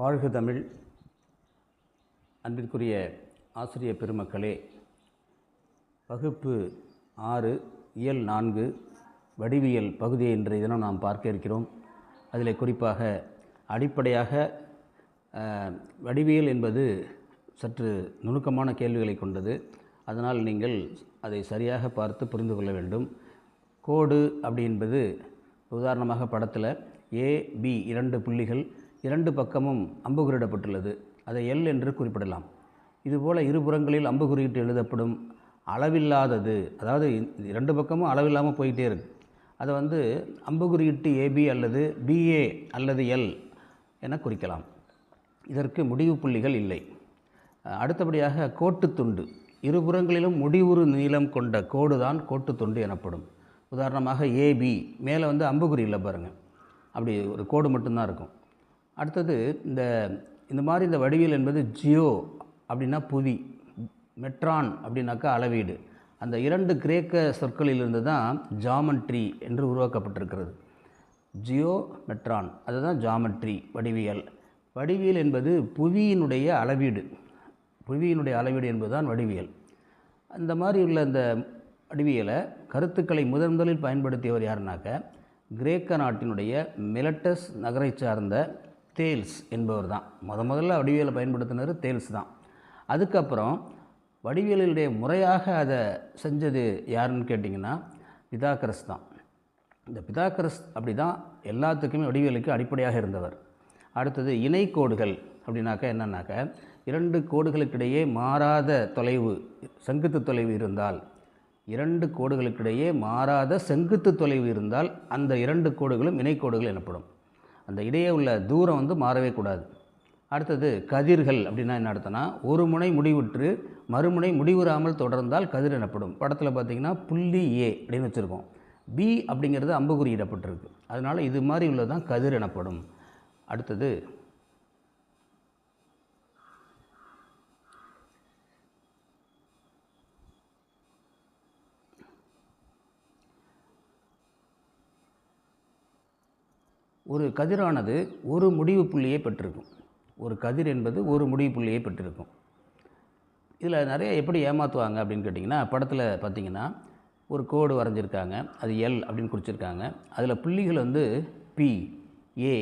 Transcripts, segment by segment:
வாழ்க தமிழ். அன்பிற்குரிய ஆசிரிய பெருமக்களே, வகுப்பு 6 இயல் 4 வடிவியல் பகுதியை இன்றைய தினம் நாம் பார்க்க இருக்கிறோம். அதில் குறிப்பாக அடிப்படையாக வடிவியல் என்பது சற்று நுணுக்கமான கேள்விகளை கொண்டது. அதனால் நீங்கள் அதை சரியாக பார்த்து புரிந்து கொள்ள வேண்டும். கோடு அப்படி என்பது உதாரணமாக படத்தில் AB 2 புள்ளிகள், 2 பக்கமும் அம்புகுறியிடப்பட்டுள்ளது. அதை L என்று குறிப்பிடலாம். இதுபோல் இருபுறங்களில் அம்புகுறியிட்டு எழுதப்படும் அளவில்லாதது, அதாவது 2 பக்கமும் அளவில்லாமல் போயிட்டே இருக்கு, அதை அம்புகுறியிட்டு AB அல்லது BA அல்லது L என குறிக்கலாம். இதற்கு முடிவு புள்ளிகள் இல்லை. அடுத்தபடியாக கோட்டுத்துண்டு, இருபுறங்களிலும் முடிவுறு நீளம் கொண்ட கோடு தான் கோட்டுத்துண்டு எனப்படும். உதாரணமாக AB மேலே அம்புகுறி இல்லை பாருங்கள், அப்படி ஒரு கோடு மட்டும்தான் இருக்கும். அடுத்தது இந்த மாதிரி இந்த வடிவியல் என்பது ஜியோ அப்படின்னா புவி, மெட்ரான் அப்படின்னாக்கா அளவீடு. அந்த 2 கிரேக்க சொற்களிலிருந்து தான் ஜாமெட்ரி என்று உருவாக்கப்பட்டிருக்கிறது. ஜியோ மெட்ரான், அதுதான் ஜாமெட்ரி வடிவியல். வடிவியல் என்பது புவியினுடைய அளவீடு, புவியினுடைய அளவீடு என்பதுதான் வடிவியல். அந்த மாதிரி உள்ள இந்த வடிவியலை கருத்துக்களை முதலில் பயன்படுத்தியவர் யாருனாக்க கிரேக்க நாட்டினுடைய மிலட்டஸ் நகரை சார்ந்த தேல்ஸ் என்பவர் தான். முதல்ல வடிவியலை பயன்படுத்தினது தேல்ஸ் தான். அதுக்கப்புறம் வடிவியலுடைய முறையாக அதை செஞ்சது யாருன்னு கேட்டிங்கன்னா பிதாகரஸ் தான். இந்த பிதாகரஸ் அப்படி தான் எல்லாத்துக்குமே வடிவியலுக்கு அடிப்படையாக இருந்தவர். அடுத்தது இணை கோடுகள் அப்படின்னாக்கா என்னன்னாக்கா 2 கோடுகளுக்கிடையே மாறாத தொலைவு, செங்குத்து தொலைவு இருந்தால், 2 கோடுகளுக்கிடையே மாறாத செங்குத்து தொலைவு இருந்தால் அந்த 2 கோடுகளும் இணைக்கோடுகள் எனப்படும். அந்த இடையே உள்ள தூரம் மாறவே கூடாது. அடுத்தது கதிர்கள் அப்படின்னா என்ன அர்த்தம்னா, ஒரு முனை முடிவுற்று மறுமுனை முடிவுறாமல் தொடர்ந்தால் கதிர் எனப்படும். படத்தில் பார்த்திங்கன்னா புள்ளி A அப்படின்னு வச்சுருக்கோம். B அப்படிங்கிறது அம்புகுறியிடப்பட்டிருக்கு, அதனால் இது மாதிரி உள்ளதான் கதிர் எனப்படும். அடுத்தது ஒரு கதிரானது ஒரு முடிவு புள்ளியை பெற்றிருக்கும். ஒரு கதிர் என்பது ஒரு முடிவு புள்ளியை பெற்றிருக்கும். இதில் நிறைய எப்படி ஏமாற்றுவாங்க அப்படின்னு கேட்டிங்கன்னா, படத்தில் பார்த்திங்கன்னா ஒரு கோடு வரைஞ்சிருக்காங்க, அது L அப்படின்னு குறிச்சிருக்காங்க. அதில் புள்ளிகள் P, A,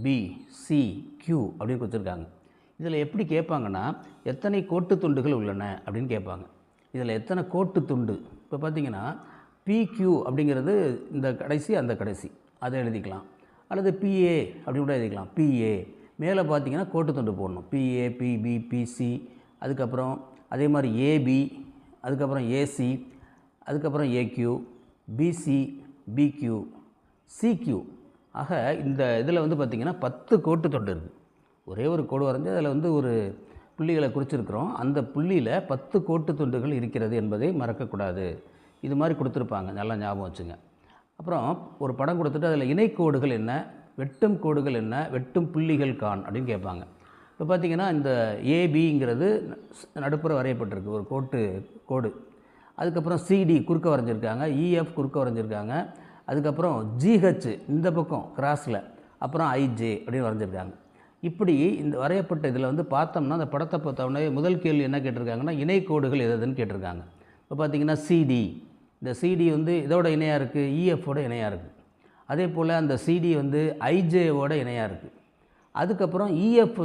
B, C, Q அப்படின்னு குறிச்சிருக்காங்க. இதில் எப்படி கேட்பாங்கன்னா, எத்தனை கோட்டு துண்டுகள் உள்ளன அப்படின்னு கேட்பாங்க. இதில் எத்தனை கோட்டு துண்டு, இப்போ பார்த்திங்கன்னா PQ அப்படிங்கிறது இந்த கடைசி அந்த கடைசி, அதை எழுதிக்கலாம். அல்லது PA அப்படி கூட எழுதிக்கலாம். PA மேலே பார்த்திங்கன்னா கோட்டு துண்டு போடணும். PA, PB, PC, அதுக்கப்புறம் அதே மாதிரி AB, அதுக்கப்புறம் AC, அதுக்கப்புறம் AQ, BC, BQ, CQ. ஆக இந்த இதில் பார்த்திங்கன்னா 10 கோட்டு துண்டு இருக்குது. ஒரே ஒரு கோடு வரைஞ்சி அதில் ஒரு புள்ளிகளை குறிச்சிருக்கிறோம். அந்த புள்ளியில் 10 கோட்டு துண்டுகள் இருக்கிறது என்பதை மறக்கக்கூடாது. இது மாதிரி கொடுத்துருப்பாங்க, நல்லா ஞாபகம் வச்சுங்க. அப்புறம் ஒரு படம் கொடுத்துட்டு அதில் இணைக்கோடுகள் என்ன, வெட்டும் கோடுகள் என்ன, வெட்டும் புள்ளிகள் காண் அப்படின்னு கேட்பாங்க. இப்போ பார்த்திங்கன்னா இந்த ABங்கிறது நடுப்புற வரையப்பட்டிருக்கு ஒரு கோடு. அதுக்கப்புறம் CD குறுக்க வரைஞ்சிருக்காங்க, EF குறுக்க வரைஞ்சிருக்காங்க, அதுக்கப்புறம் GH இந்த பக்கம் கிராஸில், அப்புறம் IJ அப்படின்னு வரைஞ்சிருக்காங்க. இப்படி இந்த வரையப்பட்ட இதில் பார்த்தோம்னா அந்த படத்தை பார்த்தோன்னே முதல் கேள்வி என்ன கேட்டிருக்காங்கன்னா, இணைக்கோடுகள் எதுன்னு கேட்டிருக்காங்க. இப்போ பார்த்திங்கன்னா CD, இந்த CD இதோட இணையாக இருக்குது, EFோட இணையாக இருக்குது. அதே போல் அந்த CD IJவோட இணையாக இருக்குது. அதுக்கப்புறம் EF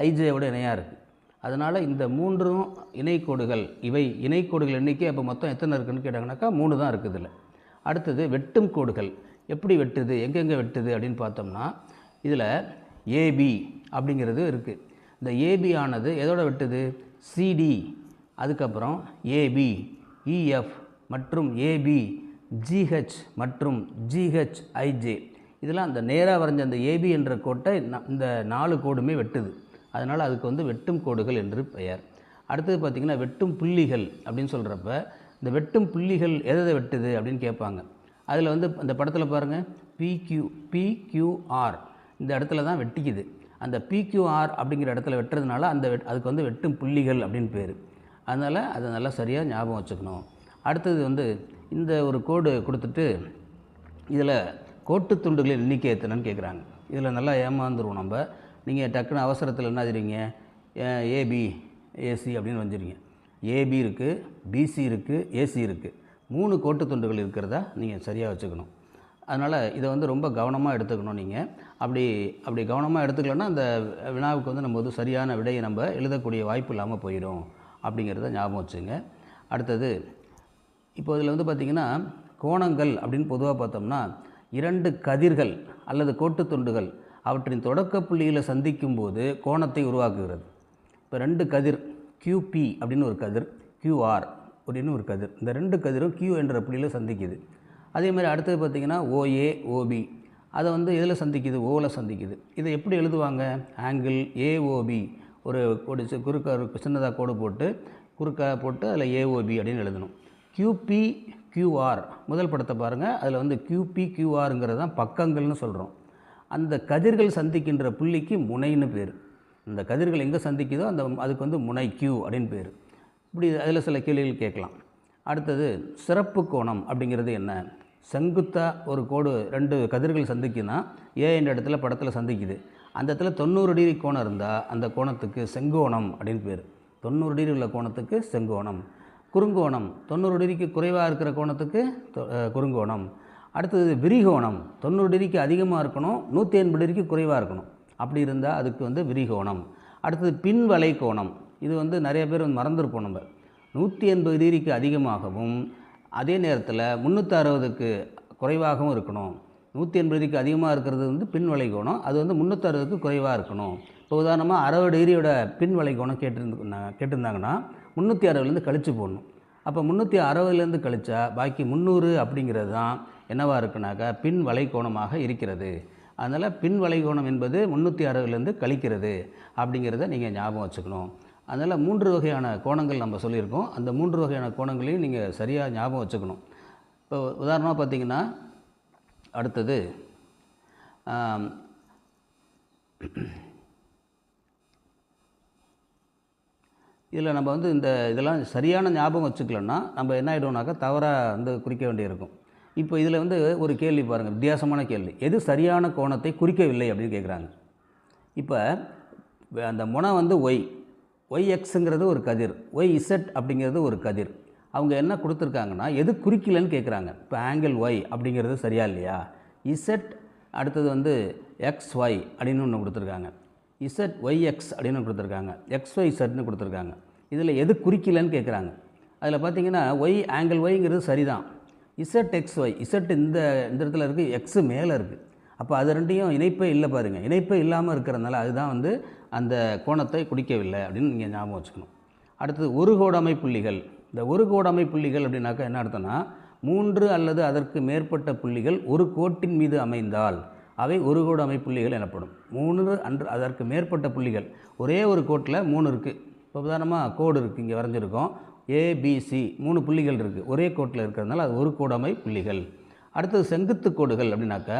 IJவோட இணையாக இருக்குது. அதனால் இந்த 3 இணைக்கோடுகள், இவை இணைக்கோடுகள் எண்ணிக்கை அப்போ மொத்தம் எத்தனை இருக்குதுன்னு கேட்டாங்கனாக்கா 3 தான் இருக்குது இதில். அடுத்தது வெட்டும் கோடுகள் எப்படி வெட்டுது, எங்கெங்கே வெட்டுது அப்படின்னு பார்த்தோம்னா, இதில் AB அப்படிங்கிறது இருக்குது. இந்த AB ஆனது எதோட வெட்டுது, CD, அதுக்கப்புறம் AB, EF மற்றும் AB, GH மற்றும் GH, IJ, இதெல்லாம் அந்த நேராக வரைஞ்ச அந்த AB என்ற கோட்டை இந்த 4 கோடுமே வெட்டுது. அதனால் அதுக்கு வெட்டும் கோடுகள் என்று பெயர். அடுத்தது பார்த்திங்கன்னா வெட்டும் புள்ளிகள் அப்படின்னு சொல்கிறப்ப, இந்த வெட்டும் புள்ளிகள் எதை வெட்டுது அப்படின்னு கேட்பாங்க. அதில் அந்த படத்தில் பாருங்கள் PQR இந்த இடத்துல தான் வெட்டிக்குது. அந்த PQR அப்படிங்கிற இடத்துல வெட்டுறதுனால அதுக்கு வெட்டும் புள்ளிகள் அப்படின்னு பேர். அதனால் அதை நல்லா சரியாக ஞாபகம் வச்சுக்கணும். அடுத்தது இந்த ஒரு கோடு கொடுத்துட்டு இதில் கோட்டு துண்டுகளின் எண்ணிக்கை எத்தனைன்னு கேட்குறாங்க. இதில் நல்லா ஏமாந்துருவோம் நம்ம. நீங்கள் டக்குன்னு அவசரத்தில் என்ன செய்றீங்க, ஏபி ஏசி அப்படின்னு வந்துடுறீங்க. ஏபி இருக்குது, பிசி இருக்குது, ஏசி இருக்குது. 3 கோட்டு துண்டுகள் இருக்கிறதா நீங்கள் சரியாக வச்சுக்கணும். அதனால் இதை வந்து ரொம்ப கவனமாக எடுத்துக்கணும். நீங்கள் அப்படி கவனமாக எடுத்துக்கலன்னா அந்த வினாவுக்கு வந்து நம்ம வந்து சரியான விடையை நம்ம எழுதக்கூடிய வாய்ப்பு இல்லாமல் போயிடும் அப்படிங்கிறத ஞாபகம் வச்சுங்க. அடுத்தது, இப்போ இதில் வந்து பார்த்திங்கன்னா கோணங்கள் அப்படின்னு பொதுவாக பார்த்தோம்னா 2 கதிர்கள் அல்லது கோட்டு துண்டுகள் அவற்றின் தொடக்க புள்ளியில் சந்திக்கும் போது கோணத்தை உருவாக்குகிறது. இப்போ 2 கதிர் QP அப்படின்னு ஒரு கதிர், QR அப்படின்னு ஒரு கதிர், இந்த 2 கதிரும் Q என்ற புள்ளியில் சந்திக்குது. அதே மாதிரி அடுத்தது பார்த்திங்கன்னா OA OB, அதை வந்து எதில் சந்திக்குது, ஓவில் சந்திக்குது. இதை எப்படி எழுதுவாங்க, ஆங்கிள் AOB ஒரு குறுக்க சின்னதாக கோடு போட்டு குறுக்காக போட்டு அதில் AOB அப்படின்னு எழுதணும். QP QR முதல் படத்தை பாருங்கள், அதில் வந்து QP QRங்கிறது தான் பக்கங்கள்னு சொல்கிறோம். அந்த கதிர்கள் சந்திக்கின்ற புள்ளிக்கு முனைன்னு பேர். இந்த கதிர்கள் எங்கே சந்திக்குதோ அதுக்கு வந்து முனை Q அப்படின்னு பேர். இப்படி அதில் சில கேள்விகள் கேட்கலாம். அடுத்தது, சிறப்பு கோணம் அப்படிங்கிறது என்ன? செங்குத்தாக ஒரு கோடு 2 கதிர்கள் சந்திக்குன்னா ஏ என்ற இடத்துல படத்தில் சந்திக்குது, அந்த இடத்துல 90 டிகிரி கோணம் இருந்தால் அந்த கோணத்துக்கு செங்கோணம் அப்படின்னு பேர். 90 டிகிரி உள்ள கோணத்துக்கு செங்கோணம். குறுங்கோணம் 90 டிகிரிக்கு குறைவாக இருக்கிற கோணத்துக்கு குறுங்கோணம். அடுத்தது விரிகோணம், 90 டிகிரிக்கு அதிகமாக இருக்கணும், 180 டிகிரிக்கு குறைவாக இருக்கணும், அப்படி இருந்தால் அதுக்கு வந்து விரிகோணம். அடுத்தது பின்வளை கோணம், இது வந்து நிறைய பேர் வந்து மறந்துருப்போம். நம்ம 180 டிகிரிக்கு அதிகமாகவும் அதே நேரத்தில் 360க்கு குறைவாகவும் இருக்கணும். 180 டிகிரிக்கு அதிகமாக இருக்கிறது வந்து பின்வளை கோணம், அது வந்து 360க்கு குறைவாக இருக்கணும். இப்போ உதாரணமாக 60 டிகிரியோட பின்வளை கோணம் கேட்டிருந்தாங்கன்னா 360லேருந்து கழித்து போடணும். அப்போ 360லேருந்து கழித்தா பாக்கி 300 அப்படிங்கிறது தான் என்னவாக இருக்குனாக்கா பின் வளைகோணமாக இருக்கிறது. அதனால் பின் வளைகோணம் என்பது 360லேருந்து கழிக்கிறது அப்படிங்கிறத நீங்கள் ஞாபகம் வச்சுக்கணும். அதனால் 3 வகையான கோணங்கள் நம்ம சொல்லியிருக்கோம். அந்த 3 வகையான கோணங்களையும் நீங்கள் சரியாக ஞாபகம் வச்சுக்கணும். இப்போ உதாரணமாக பார்த்திங்கன்னா, அடுத்தது இதில் நம்ம வந்து இதெல்லாம் சரியான ஞாபகம் வச்சுக்கலன்னா நம்ம என்ன ஆகிடுவோம்னாக்கா தவறாக வந்து குறிக்க வேண்டியிருக்கும். இப்போ இதில் வந்து ஒரு கேள்வி பாருங்கள், வித்தியாசமான கேள்வி. எது சரியான கோணத்தை குறிக்கவில்லை அப்படின்னு கேட்குறாங்க. இப்போ அந்த முனை வந்து YXங்கிறது ஒரு கதிர், YZ அப்படிங்கிறது ஒரு கதிர். அவங்க என்ன கொடுத்துருக்காங்கன்னா எது குறிக்கலன்னு கேட்குறாங்க. இப்போ ஆங்கிள் Y அப்படிங்கிறது சரியா இல்லையா, Z அடுத்தது வந்து XY அப்படின்னு ஒன்று கொடுத்துருக்காங்க, ZYX அப்படின்னு கொடுத்துருக்காங்க, XYZன்னு கொடுத்துருக்காங்க. இதில் எது குறிக்கலன்னு கேட்குறாங்க. அதில் பார்த்தீங்கன்னா ஆங்கிள் Yங்கிறது சரிதான், ZXY இந்த இடத்துல இருக்குது, X மேலே இருக்குது. அப்போ அது ரெண்டையும் இணைப்பே இல்லை பாருங்கள். இணைப்பே இல்லாமல் இருக்கிறதுனால அதுதான் வந்து அந்த கோணத்தை குறிக்கவில்லை அப்படின்னு நீங்கள் ஞாபகம் வச்சுக்கணும். அடுத்தது ஒரு கோடமை புள்ளிகள். இந்த ஒரு கோடமை புள்ளிகள் அப்படின்னாக்கா என்ன அர்த்தம்னா 3 அல்லது அதற்கு மேற்பட்ட புள்ளிகள் ஒரு கோட்டின் மீது அமைந்தால் அவை ஒரு கோடமை புள்ளிகள் எனப்படும். 3 அதற்கு மேற்பட்ட புள்ளிகள் ஒரே ஒரு கோட்டில் 3 இருக்குது. இப்போ உதாரணமாக கோடு இருக்குது, இங்கே வரைஞ்சிருக்கோம், ABC 3 புள்ளிகள் இருக்குது, ஒரே கோட்டில் இருக்கிறதுனால அது ஒரு கோடமை புள்ளிகள். அடுத்தது செங்குத்து கோடுகள் அப்படின்னாக்கா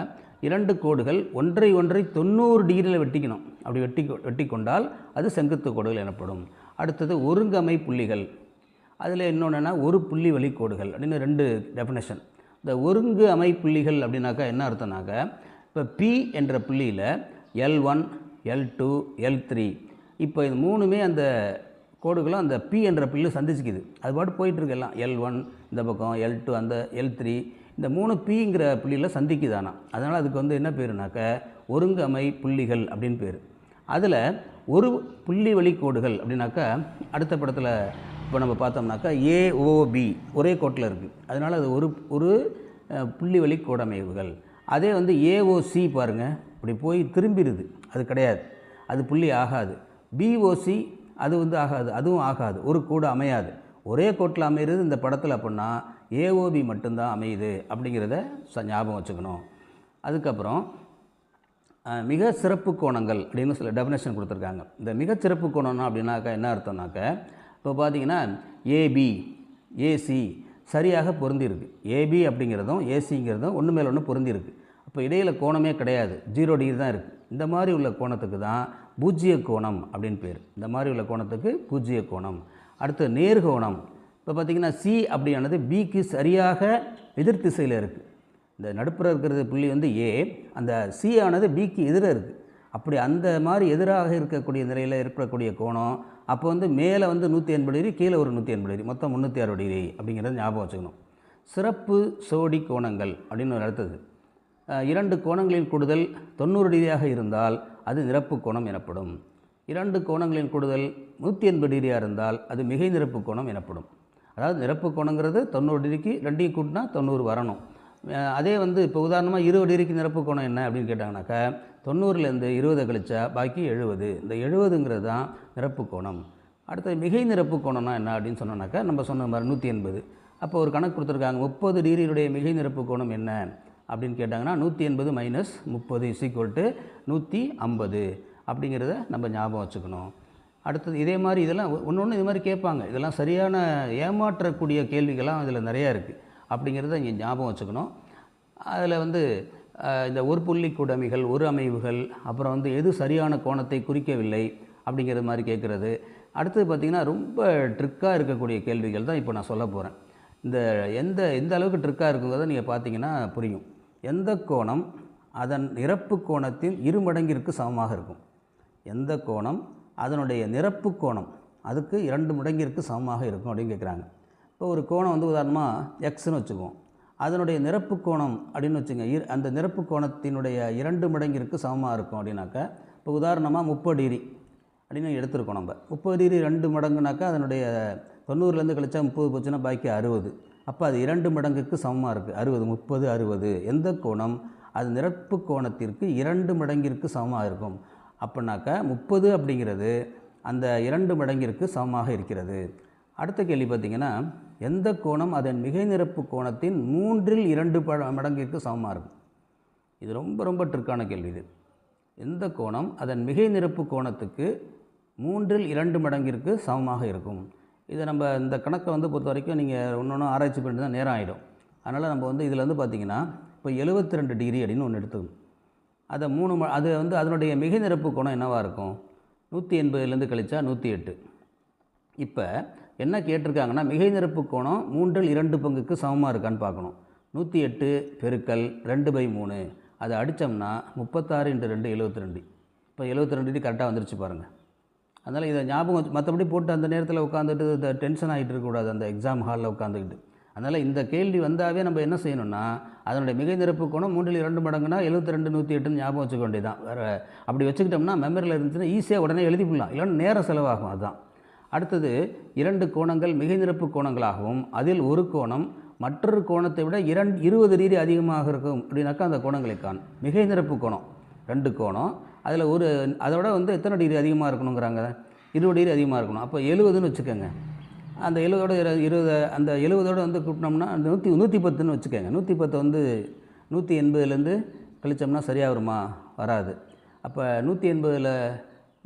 2 கோடுகள் ஒன்றை 90 டிகிரியில் வெட்டிக்கணும். அப்படி வெட்டி கொண்டால் அது செங்குத்து கோடுகள் எனப்படும். அடுத்தது ஒருங்கமை புள்ளிகள். அதில் இன்னொன்றுனா ஒரு புள்ளி வழி கோடுகள் அப்படின்னு 2 டெஃபினேஷன். இந்த ஒருங்கு அமை புள்ளிகள் அப்படின்னாக்கா என்ன அர்த்தம்னாக்கா, இப்போ P என்ற புள்ளியில் L1 L2 L3 இப்போ இது 3மே அந்த கோடுகளும் அந்த P என்ற புள்ளியில் சந்திச்சுக்குது. அது பாட்டு போயிட்டுருக்கு எல்லாம். L1 இந்த பக்கம், L2 அந்த L3 இந்த 3 Pங்கிற புள்ளியில் சந்திக்குதானா. அதனால் அதுக்கு வந்து என்ன பேருனாக்க ஒருங்கு அமை புள்ளிகள் அப்படின்னு பேர். அதில் ஒரு புள்ளி வழி கோடுகள் அப்படின்னாக்கா அடுத்த படத்தில் இப்போ நம்ம பார்த்தோம்னாக்கா AOB ஒரே கோட்டில் இருக்குது, அதனால் அது ஒரு புள்ளி வழி கோடமைவுகள். அதே வந்து AOC பாருங்கள், இப்படி போய் திரும்பிடுது, அது கிடையாது, அது புள்ளி ஆகாது. BOC அது வந்து ஆகாது, அதுவும் ஆகாது, ஒரு கோடு அமையாது. ஒரே கோட்டில் அமைகிறது இந்த படத்தில் அப்படின்னா AOB மட்டும்தான் அமையுது அப்படிங்கிறத ஞாபகம் வச்சுக்கணும். அதுக்கப்புறம் மிக சிறப்பு கோணங்கள் அப்படின்னு சில டெஃபினேஷன் கொடுத்துருக்காங்க. இந்த மிகச்சிறப்பு கோணம்னா அப்படின்னாக்கா என்ன அர்த்தம்னாக்க, இப்போ பார்த்தீங்கன்னா AB AC சரியாக பொருந்திருக்கு. AB அப்படிங்கிறதும் ACங்கிறதும் ஒன்று மேலே ஒன்று பொருந்திருக்கு. அப்போ இடையில் கோணமே கிடையாது, 0 டிகிரி தான் இருக்குது. இந்த மாதிரி உள்ள கோணத்துக்கு தான் பூஜ்ஜிய கோணம் அப்படின்னு பேர். இந்த மாதிரி உள்ள கோணத்துக்கு பூஜ்ஜிய கோணம். அடுத்து நேர்கோணம். இப்போ பார்த்திங்கன்னா C அப்படியானது Bக்கு சரியாக எதிர் திசையில் இருக்குது. இந்த நடுப்புற இருக்கிறது புள்ளி வந்து A, அந்த C ஆனது Bக்கு எதிராக இருக்குது. அப்படி அந்த மாதிரி எதிராக இருக்கக்கூடிய நிலையில் இருக்கக்கூடிய கோணம் அப்போ வந்து மேலே வந்து 180 டிகிரி, கீழே ஒரு 180 டிகிரி, மொத்தம் 360 டிகிரி அப்படிங்கிறத ஞாபகம் வச்சுக்கணும். சிறப்பு சோடி கோணங்கள் அப்படின்னு ஒரு அடுத்தது. 2 கோணங்களின் கூடுதல் 90 டிகிரியாக இருந்தால் அது நிரப்பு கோணம் எனப்படும். 2 கோணங்களின் கூடுதல் 180 டிகிரியாக இருந்தால் அது மிகை நிரப்பு கோணம் எனப்படும். அதாவது நிரப்பு கோணங்கிறது 90 டிகிரிக்கு 2ஐயும் கூட்டினா 90 வரணும். அதே வந்து இப்போ உதாரணமாக 20 டிகிரிக்கு நிரப்பு கோணம் என்ன அப்படின்னு கேட்டாங்கனாக்கா 90லேருந்து 20 கழிச்சா பாக்கி 70. இந்த 70ங்கிறது தான் நிரப்பு கோணம். அடுத்தது மிகை நிரப்பு கோணம்னா என்ன அப்படின்னு சொன்னோன்னாக்கா நம்ம சொன்ன மாதிரி 180. அப்போ ஒரு கணக்கு கொடுத்துருக்காங்க, 30 டிகிரியுடைய மிகை நிரப்பு கோணம் என்ன அப்படின்னு கேட்டாங்கன்னா 180 மைனஸ் 30 = 150 அப்படிங்கிறத நம்ம ஞாபகம் வச்சுக்கணும். அடுத்தது இதே மாதிரி இதெல்லாம் ஒன்று இது மாதிரி கேட்பாங்க. இதெல்லாம் சரியான ஏமாற்றக்கூடிய கேள்விகள்லாம் இதில் நிறையா இருக்குது அப்படிங்கிறத இங்கே ஞாபகம் வச்சுக்கணும். அதில் வந்து இந்த ஒரு புள்ளி குடமிகள், ஒரு அமைவுகள், அப்புறம் வந்து எது சரியான கோணத்தை குறிக்கவில்லை அப்படிங்கிறது மாதிரி கேட்குறது. அடுத்தது பார்த்திங்கன்னா ரொம்ப ட்ரிக்காக இருக்கக்கூடிய கேள்விகள் தான் இப்போ நான் சொல்ல போகிறேன். எந்த அளவுக்கு ட்ரிக்காக இருக்குங்கிறத நீங்கள் பார்த்தீங்கன்னா புரியும். எந்த கோணம் அதன் நிரப்பு கோணத்தின் 2 மடங்கிற்கு சமமாக இருக்கும்? எந்த கோணம் அதனுடைய நிரப்பு கோணம் அதுக்கு 2 மடங்கிற்கு சமமாக இருக்கும் அப்படின்னு கேட்குறாங்க. இப்போ ஒரு கோணம் வந்து உதாரணமாக எக்ஸ்ன்னு வச்சுக்குவோம். அதனுடைய நிரப்பு கோணம் அப்படின்னு வச்சுங்க, அந்த நிரப்பு கோணத்தினுடைய 2 மடங்கிற்கு சமமாக இருக்கும் அப்படின்னாக்கா, இப்போ உதாரணமாக 30 டிகிரி அப்படின்னு எடுத்துருக்கோம். நம்ம 30 டிகிரி 2 மடங்குனாக்கா அதனுடைய 90லேருந்து கழிச்சா 30 போச்சுன்னா பாக்கி 60. அப்போ அது 2 மடங்குக்கு சமமாக இருக்குது. 60 30 60. எந்த கோணம் அது நிரப்பு கோணத்திற்கு 2 மடங்கிற்கு சமமாக இருக்கும் அப்படின்னாக்கா 30 அப்படிங்கிறது அந்த 2 மடங்கிற்கு சமமாக இருக்கிறது. அடுத்த கேள்வி பார்த்திங்கன்னா, எந்த கோணம் அதன் மிகை நிரப்பு கோணத்தின் 3/2 மடங்கிற்கு சமமாக இருக்கும்? இது ரொம்ப ரொம்ப ட்ரிக்கான கேள்வி இது. எந்த கோணம் அதன் மிகை நிரப்பு கோணத்துக்கு 3/2 மடங்கிற்கு சமமாக இருக்கும்? இதை நம்ம இந்த கணக்கை வந்து பொறுத்த வரைக்கும் நீங்கள் ஒன்று ஆராய்ச்சி பண்ணிட்டு தான் நேரம் ஆகிடும். அதனால் நம்ம வந்து இதில் வந்து பார்த்திங்கன்னா இப்போ 72 டிகிரி அப்படின்னு ஒன்று எடுத்துக்கணும். அதை அது வந்து அதனுடைய மிகை நிரப்பு கோணம் என்னவாக இருக்கும்? 180லேருந்து கழிச்சா 108. இப்போ என்ன கேட்டிருக்காங்கன்னா மிகை நிரப்பு கோணம் 3/2 சமமாக இருக்கான்னு பார்க்கணும். 108 பெருக்கல் 2/3 அதை அடித்தோம்னா 36 × 2 72. இப்போ 72 டிகிரி கரெக்டாக வந்துருச்சு பாருங்கள். அதனால் இதை ஞாபகம் மற்றபடி போட்டு அந்த நேரத்தில் உட்காந்துட்டு டென்ஷன் ஆகிட்டு இருக்கக்கூடாது அந்த எக்ஸாம் ஹாலில் உட்காந்துக்கிட்டு. அதனால் இந்த கேள்வி வந்தாவே நம்ம என்ன செய்யணும்னா அதனுடைய மிகை நிரப்பு கோணம் 3/2 மடங்குனா 72 108 ஞாபகம் வச்சுக்க வேண்டியதான். வேறு அப்படி வச்சுக்கிட்டோம்னா மெமரியில் இருந்துச்சுன்னா ஈஸியாக உடனே எழுதிக்கலாம், இல்லைன்னா நேரம் செலவாகும். அதுதான். அடுத்தது 2 கோணங்கள் மிகை நிரப்பு கோணங்களாகவும் அதில் ஒரு கோணம் மற்றொரு கோணத்தை விட 20 டிகிரி அதிகமாக இருக்கும் அப்படின்னாக்கா அந்த கோணங்களை காணும். மிகை நிரப்பு கோணம் 2 கோணம், அதில் அதோட வந்து எத்தனை டிகிரி அதிகமாக இருக்கணுங்கிறாங்க? 20 டிகிரி அதிகமாக இருக்கணும். அப்போ 70ன்னு வச்சுக்கோங்க. அந்த 70ஓட 20 அந்த 70ஓட வந்து கூட்டினோம்னா 110ன்னு வச்சுக்கோங்க. 110 வந்து 180லேருந்து கழிச்சோம்னா சரியாக வருமா? வராது. அப்போ 180ல்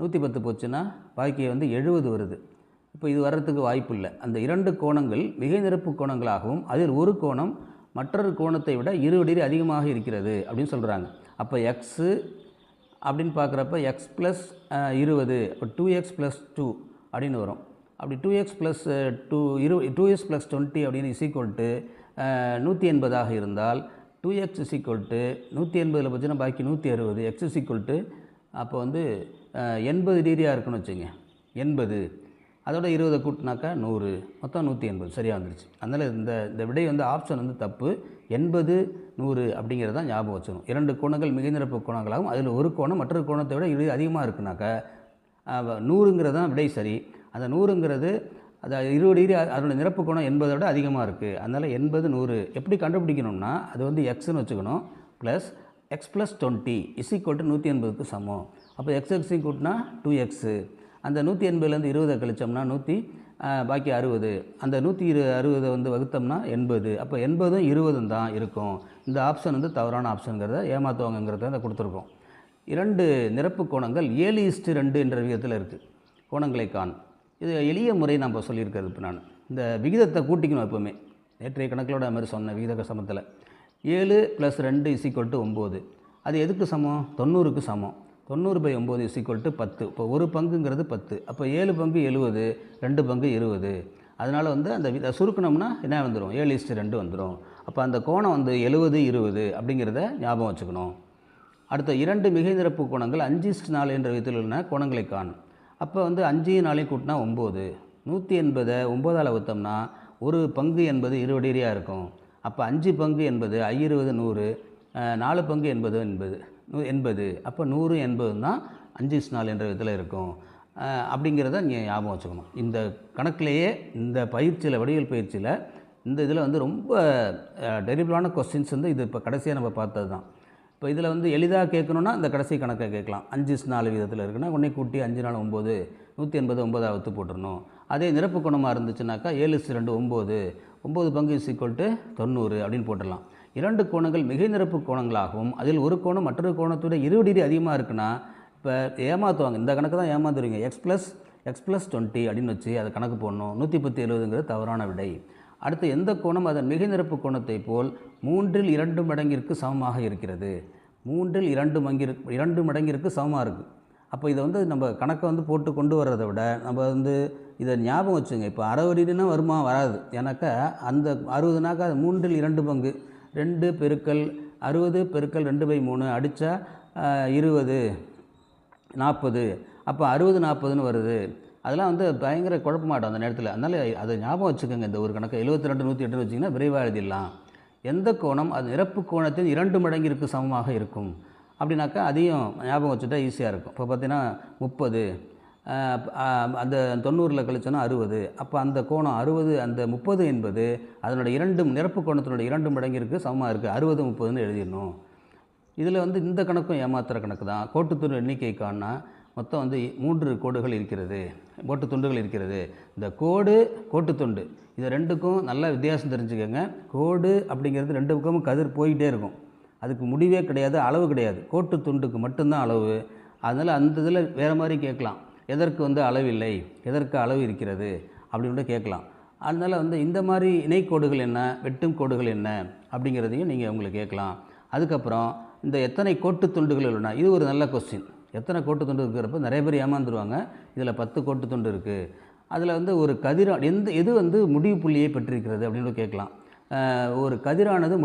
110 போச்சுன்னா பாக்கி வந்து 70 வருது. இப்போ இது வர்றதுக்கு வாய்ப்பு இல்லை. அந்த 2 கோணங்கள் மிகை நிரப்பு கோணங்களாகவும் அதில் ஒரு கோணம் மற்றொரு கோணத்தை விட 20 டிகிரி அதிகமாக இருக்கிறது அப்படின்னு சொல்கிறாங்க. அப்போ எக்ஸு அப்படின்னு பார்க்குறப்ப எக்ஸ் ப்ளஸ் 20 இப்போ 2x + 2 அப்படின்னு வரும். அப்படி 2x + 2x + 20 அப்படின்னு = 180 இருந்தால் 2x = 180ல் பார்த்தீங்கன்னா பாக்கி 160. x அப்போ வந்து 80 டிகிரியாக இருக்குன்னு வச்சுங்க. 80 அதோட 20 கூட்டினாக்கா 100, மொத்தம் 180 சரியாக வந்துருச்சு. அதனால் இந்த விடை வந்து ஆப்ஷன் வந்து தப்பு. 80 100 அப்படிங்கிறது தான் ஞாபகம் வச்சுக்கணும். 2 கோணங்கள் மிகை நிரப்பு கோணங்களாகவும் அதில் ஒரு கோணம் மற்றொரு கோணத்தை விட 20 அதிகமாக இருக்குனாக்கா 100ங்கிறது தான் விடை சரி. அந்த 100ங்கிறது அது 20 டிகிரி அதனுடைய நிரப்பு கோணம் 80 விட அதிகமாக இருக்குது. அதனால் 80 100 எப்படி கண்டுபிடிக்கணும்னா அது வந்து எக்ஸ்ன்னு வச்சுக்கணும். ப்ளஸ் x + 20 = 180க்கு சமம். அப்போ x கூட்டினா 2x. அந்த 180லேருந்து 20 கழிச்சோம்னா பாக்கி 60. அந்த 160 வந்து வகுத்தோம்னா 80. அப்போ 80ம் 20ம் தான் இருக்கும். இந்த ஆப்ஷன் வந்து தவறான ஆப்ஷனுங்கிறத ஏமாற்றுவாங்கங்கிறத அதை கொடுத்துருக்கோம். 2 நிரப்பு கோணங்கள் 7:2 என்ற விகிதத்தில் இருக்குது. கோணங்களை காணும். இது எளிய முறை நம்ம சொல்லியிருக்கிறது. இப்போ நான் இந்த விகிதத்தை கூட்டிக்கணும். எப்போவுமே நேற்றைய கணக்கிலோட அது மாதிரி சொன்ன விகித சமத்தில் 7 + 2 = 9. அது எதுக்கு சமம்? 90க்கு சமம். 90/9 = 10. இப்போ ஒரு பங்குங்கிறது 10. அப்போ 7 பங்கு 70, 2 பங்கு 20. அதனால் வந்து அந்த சுருக்கணும்னா என்ன வந்துடும்? 7:2 வந்துடும். அப்போ அந்த கோணம் வந்து 70 20 அப்படிங்கிறத ஞாபகம் வச்சுக்கணும். அடுத்த 2 மிகை நிரப்பு கோணங்கள் 5:4 என்ற விதத்தில் உள்ள கோணங்களை காணும். அப்போ வந்து 5ஐயும் 4ஐயும் கூட்டினா 9. 180 9ஆல் வகுத்தோம்னா ஒரு பங்கு என்பது 20 டிகிரியாக இருக்கும். அப்போ 5 பங்கு என்பது 5 20 100, 4 பங்கு என்பது 80. அப்போ 100 80 தான் 5:4 என்ற விதத்தில் இருக்கும். அப்படிங்கிறத நீங்கள் ஞாபகம் வச்சுக்கணும். இந்த கணக்கிலேயே இந்த பயிற்சியில், வடிவியல் பயிற்சியில் இந்த இதில் வந்து ரொம்ப டெரிபிளான கொஸ்டின்ஸ் வந்து இது இப்போ கடைசியாக நம்ம பார்த்தது தான். இப்போ இதில் வந்து எளிதாக கேட்கணுன்னா இந்த கடைசி கணக்கை கேட்கலாம். 5:4 விதத்தில் இருக்குன்னா உடனே கூட்டி 5 4 9, 180 9 வகுத்து போட்டுடணும். அதே நிரப்பு கோணமாக இருந்துச்சுனாக்கா 7:2 9, 9 பங்கு = 90 அப்படின்னு போட்டுடலாம். 2 கோணங்கள் மிகை நிரப்பு கோணங்களாகவும் அதில் ஒரு கோணம் மற்றொரு கோணத்தோட 20 டிகிரி அதிகமாக இருக்குன்னா இப்போ ஏமாற்றுவாங்க. இந்த கணக்கு தான் ஏமாந்துருவீங்க. x+20 அப்படின்னு வச்சு அதை கணக்கு போடணும். 110 70ங்கிறது தவறான விடை. அடுத்து, எந்த கோணம் அதன் மிகை நிரப்பு கோணத்தை போல் 3/2 மடங்கிற்கு சமமாக இருக்கிறது? 3/2 மடங்கிற்கு சமமாக இருக்குது. அப்போ இதை வந்து நம்ம கணக்கை வந்து போட்டு கொண்டு வர்றதை விட நம்ம வந்து இதை ஞாபகம் வச்சுங்க. இப்போ 60 டிகிரினா வருமா? வராது. ஏன்னாக்கா அந்த 60னாக்கா அது 3/2 பங்கு. 2 பெருக்கல் 60 பெருக்கல் 2/3 அடித்தா 20 40. அப்போ 60 40ன்னு வருது. அதெல்லாம் வந்து பயங்கர குழப்பமாட்டோம் அந்த நேரத்தில். அதனால் அதை ஞாபகம் வச்சுக்கோங்க. இந்த ஒரு கணக்கு 72 108 வச்சிங்கன்னா விரைவாக எழுதிடலாம். எந்த கோணம் அது நிரப்பு கோணத்தின் 2 மடங்கிற்கு சமமாக இருக்கும் அப்படின்னாக்கா அதையும் ஞாபகம் வச்சுட்டா ஈஸியாக இருக்கும். இப்போ பார்த்தீங்கன்னா 30, அந்த 90ல் கழிச்சோன்னா 60. அப்போ அந்த கோணம் 60, அந்த 30 என்பது அதனோட நிரப்பு கோணத்தினுடைய 2 மடங்கிற்கு சமமாக இருக்குது. 60 30ன்னு எழுதிடணும். இதில் வந்து இந்த கணக்கும் ஏமாத்துகிற கணக்கு தான். கோட்டுத்துண்டு எண்ணிக்கைக்கான மொத்தம் வந்து 3 கோடுகள் இருக்கிறது, கோட்டு துண்டுகள் இருக்கிறது. இந்த கோட்டுத்துண்டு இது ரெண்டுக்கும் நல்ல வித்தியாசம் தெரிஞ்சுக்கோங்க. கோடு அப்படிங்கிறது 2 பக்கமும் கதிர் போயிட்டே இருக்கும். அதுக்கு முடிவே கிடையாது, அளவு கிடையாது. கோட்டு துண்டுக்கு மட்டும்தான் அளவு. அதனால் அந்த இதில் வேறு மாதிரி கேட்கலாம். எதற்கு வந்து அளவில்லை, எதற்கு அளவு இருக்கிறது அப்படின்னு கேட்கலாம். அதனால் வந்து இந்த மாதிரி இணைக்கோடுகள் என்ன, வெட்டும் கோடுகள் என்ன அப்படிங்கிறதையும் நீங்கள் உங்களுக்கு கேட்கலாம். அதுக்கப்புறம் இந்த எத்தனை கோட்டு துண்டுகள் உள்ளன, இது ஒரு நல்ல கொஸ்டின். எத்தனை கோட்டு துண்டு இருக்கிறப்ப நிறைய பேர் ஏமாந்துருவாங்க. இதில் 10 கோட்டு துண்டு இருக்குது. அதில் வந்து ஒரு எது வந்து முடிவு புள்ளியை பெற்றிருக்கிறது அப்படின்னு கேட்கலாம். ஒரு கதிரானது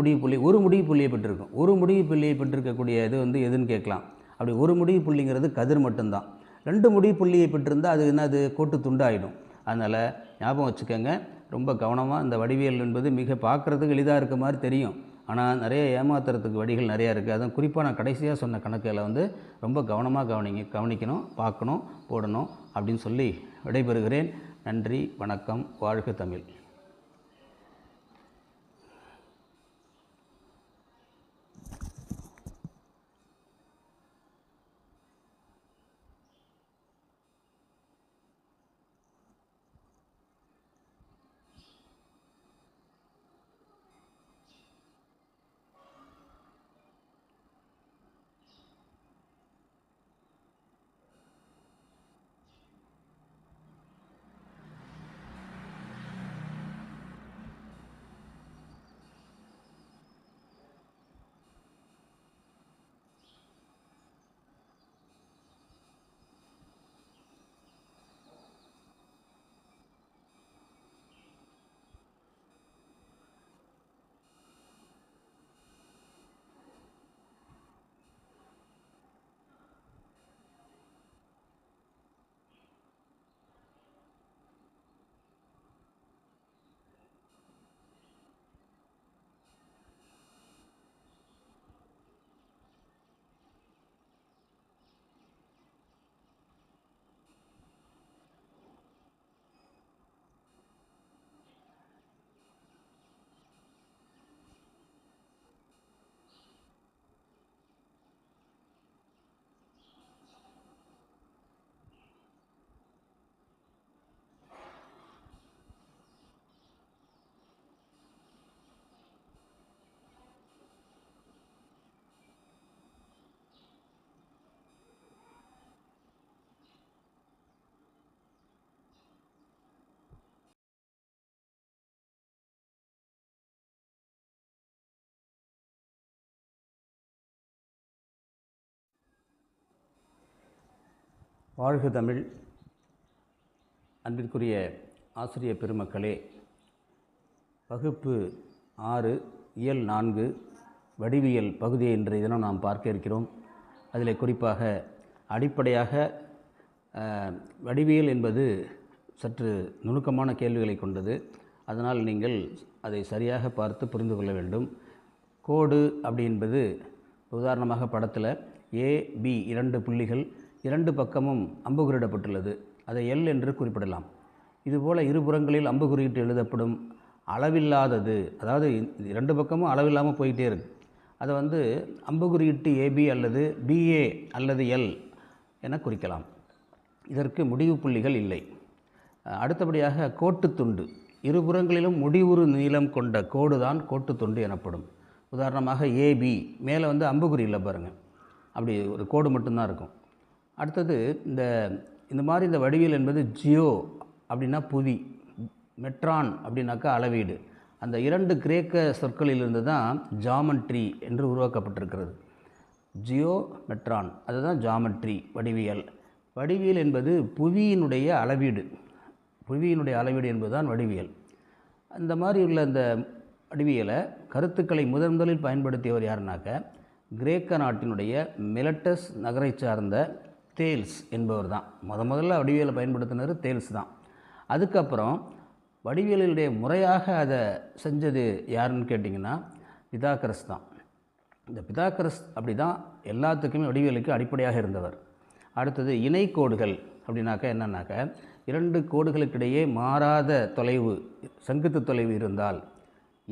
ஒரு முடிவு புள்ளியை பெற்றிருக்கும். ஒரு முடிவு புள்ளியை பெற்றிருக்கக்கூடிய இது வந்து எதுன்னு கேட்கலாம். அப்படி ஒரு முடிவு புள்ளிங்கிறது கதிர் மட்டும்தான். 2 முடிவு புள்ளியை பெற்றிருந்தால் அது என்னது, கோட்டு துண்டு ஆகிடும். அதனால் ஞாபகம் வச்சுக்கோங்க. ரொம்ப கவனமாக. இந்த வடிவியல் என்பது மிக பார்க்குறதுக்கு எளிதாக இருக்க மாதிரி தெரியும், ஆனால் நிறைய ஏமாத்துறதுக்கு வழிகள் நிறையா இருக்குது. அதுவும் குறிப்பாக நான் கடைசியாக சொன்ன கணக்கில் வந்து ரொம்ப கவனமாக கவனிக்கணும், பார்க்கணும், போடணும் அப்படின்னு சொல்லி விடைபெறுகிறேன். நன்றி, வணக்கம், வாழ்க தமிழ். வாழ்க தமிழ். அன்பிற்குரிய ஆசிரிய பெருமக்களே, வகுப்பு 6 இயல் 4 வடிவியல் பகுதியை இன்றைய தினம் நாம் பார்க்க இருக்கிறோம். அதில் குறிப்பாக அடிப்படையாக வடிவியல் என்பது சற்று நுணுக்கமான கேள்விகளை கொண்டது. அதனால் நீங்கள் அதை சரியாக பார்த்து புரிந்து கொள்ள வேண்டும். கோடு அப்படி என்பது உதாரணமாக படத்தில் ஏபி 2 புள்ளிகள் 2 பக்கமும் அம்புகுறியிடப்பட்டுள்ளது. அதை எல் என்று குறிப்பிடலாம். இதுபோல் இருபுறங்களில் அம்புகுறியிட்டு எழுதப்படும் அளவில்லாதது, அதாவது 2 பக்கமும் அளவில்லாமல் போயிட்டே இருக்குது, அதை அம்புகுறியிட்டு ஏபி அல்லது பிஏ அல்லது எல் என குறிக்கலாம். இதற்கு முடிவு புள்ளிகள் இல்லை. அடுத்தபடியாக கோட்டுத்துண்டு. இருபுறங்களிலும் முடிவுறு நீளம் கொண்ட கோடு தான் கோட்டுத்துண்டு எனப்படும். உதாரணமாக ஏபி மேலே அம்புகுறி இல்லை பாருங்கள், அப்படி ஒரு கோடு மட்டும்தான் இருக்கும். அடுத்தது இந்த மாதிரி இந்த வடிவியல் என்பது ஜியோ அப்படின்னா புவி, மெட்ரான் அப்படின்னாக்கா அளவீடு. அந்த 2 கிரேக்க சொற்களிலிருந்து தான் ஜாமெட்ரி என்று உருவாக்கப்பட்டிருக்கிறது. ஜியோ மெட்ரான், அதுதான் ஜாமெட்ரி வடிவியல். வடிவியல் என்பது புவியினுடைய அளவீடு, புவியினுடைய அளவீடு என்பதுதான் வடிவியல். அந்த மாதிரி உள்ள இந்த வடிவியலை கருத்துக்களை முதலில் பயன்படுத்தியவர் யாருனாக்க கிரேக்க நாட்டினுடைய மிலட்டஸ் நகரை சார்ந்த தேல்ஸ் என்பவர் தான். முதல்ல வடிவியலை பயன்படுத்தினது தேல்ஸ் தான். அதுக்கப்புறம் வடிவியலுடைய முறையாக அதை செஞ்சது யாருன்னு கேட்டிங்கன்னா பிதாகரஸ் தான். இந்த பிதாகரஸ் அப்படி தான் எல்லாத்துக்குமே வடிவியலுக்கு அடிப்படையாக இருந்தவர். அடுத்தது இணைக்கோடுகள் அப்படின்னாக்கா என்னன்னாக்கா 2 கோடுகளுக்கிடையே மாறாத தொலைவு, செங்குத்து தொலைவு இருந்தால்,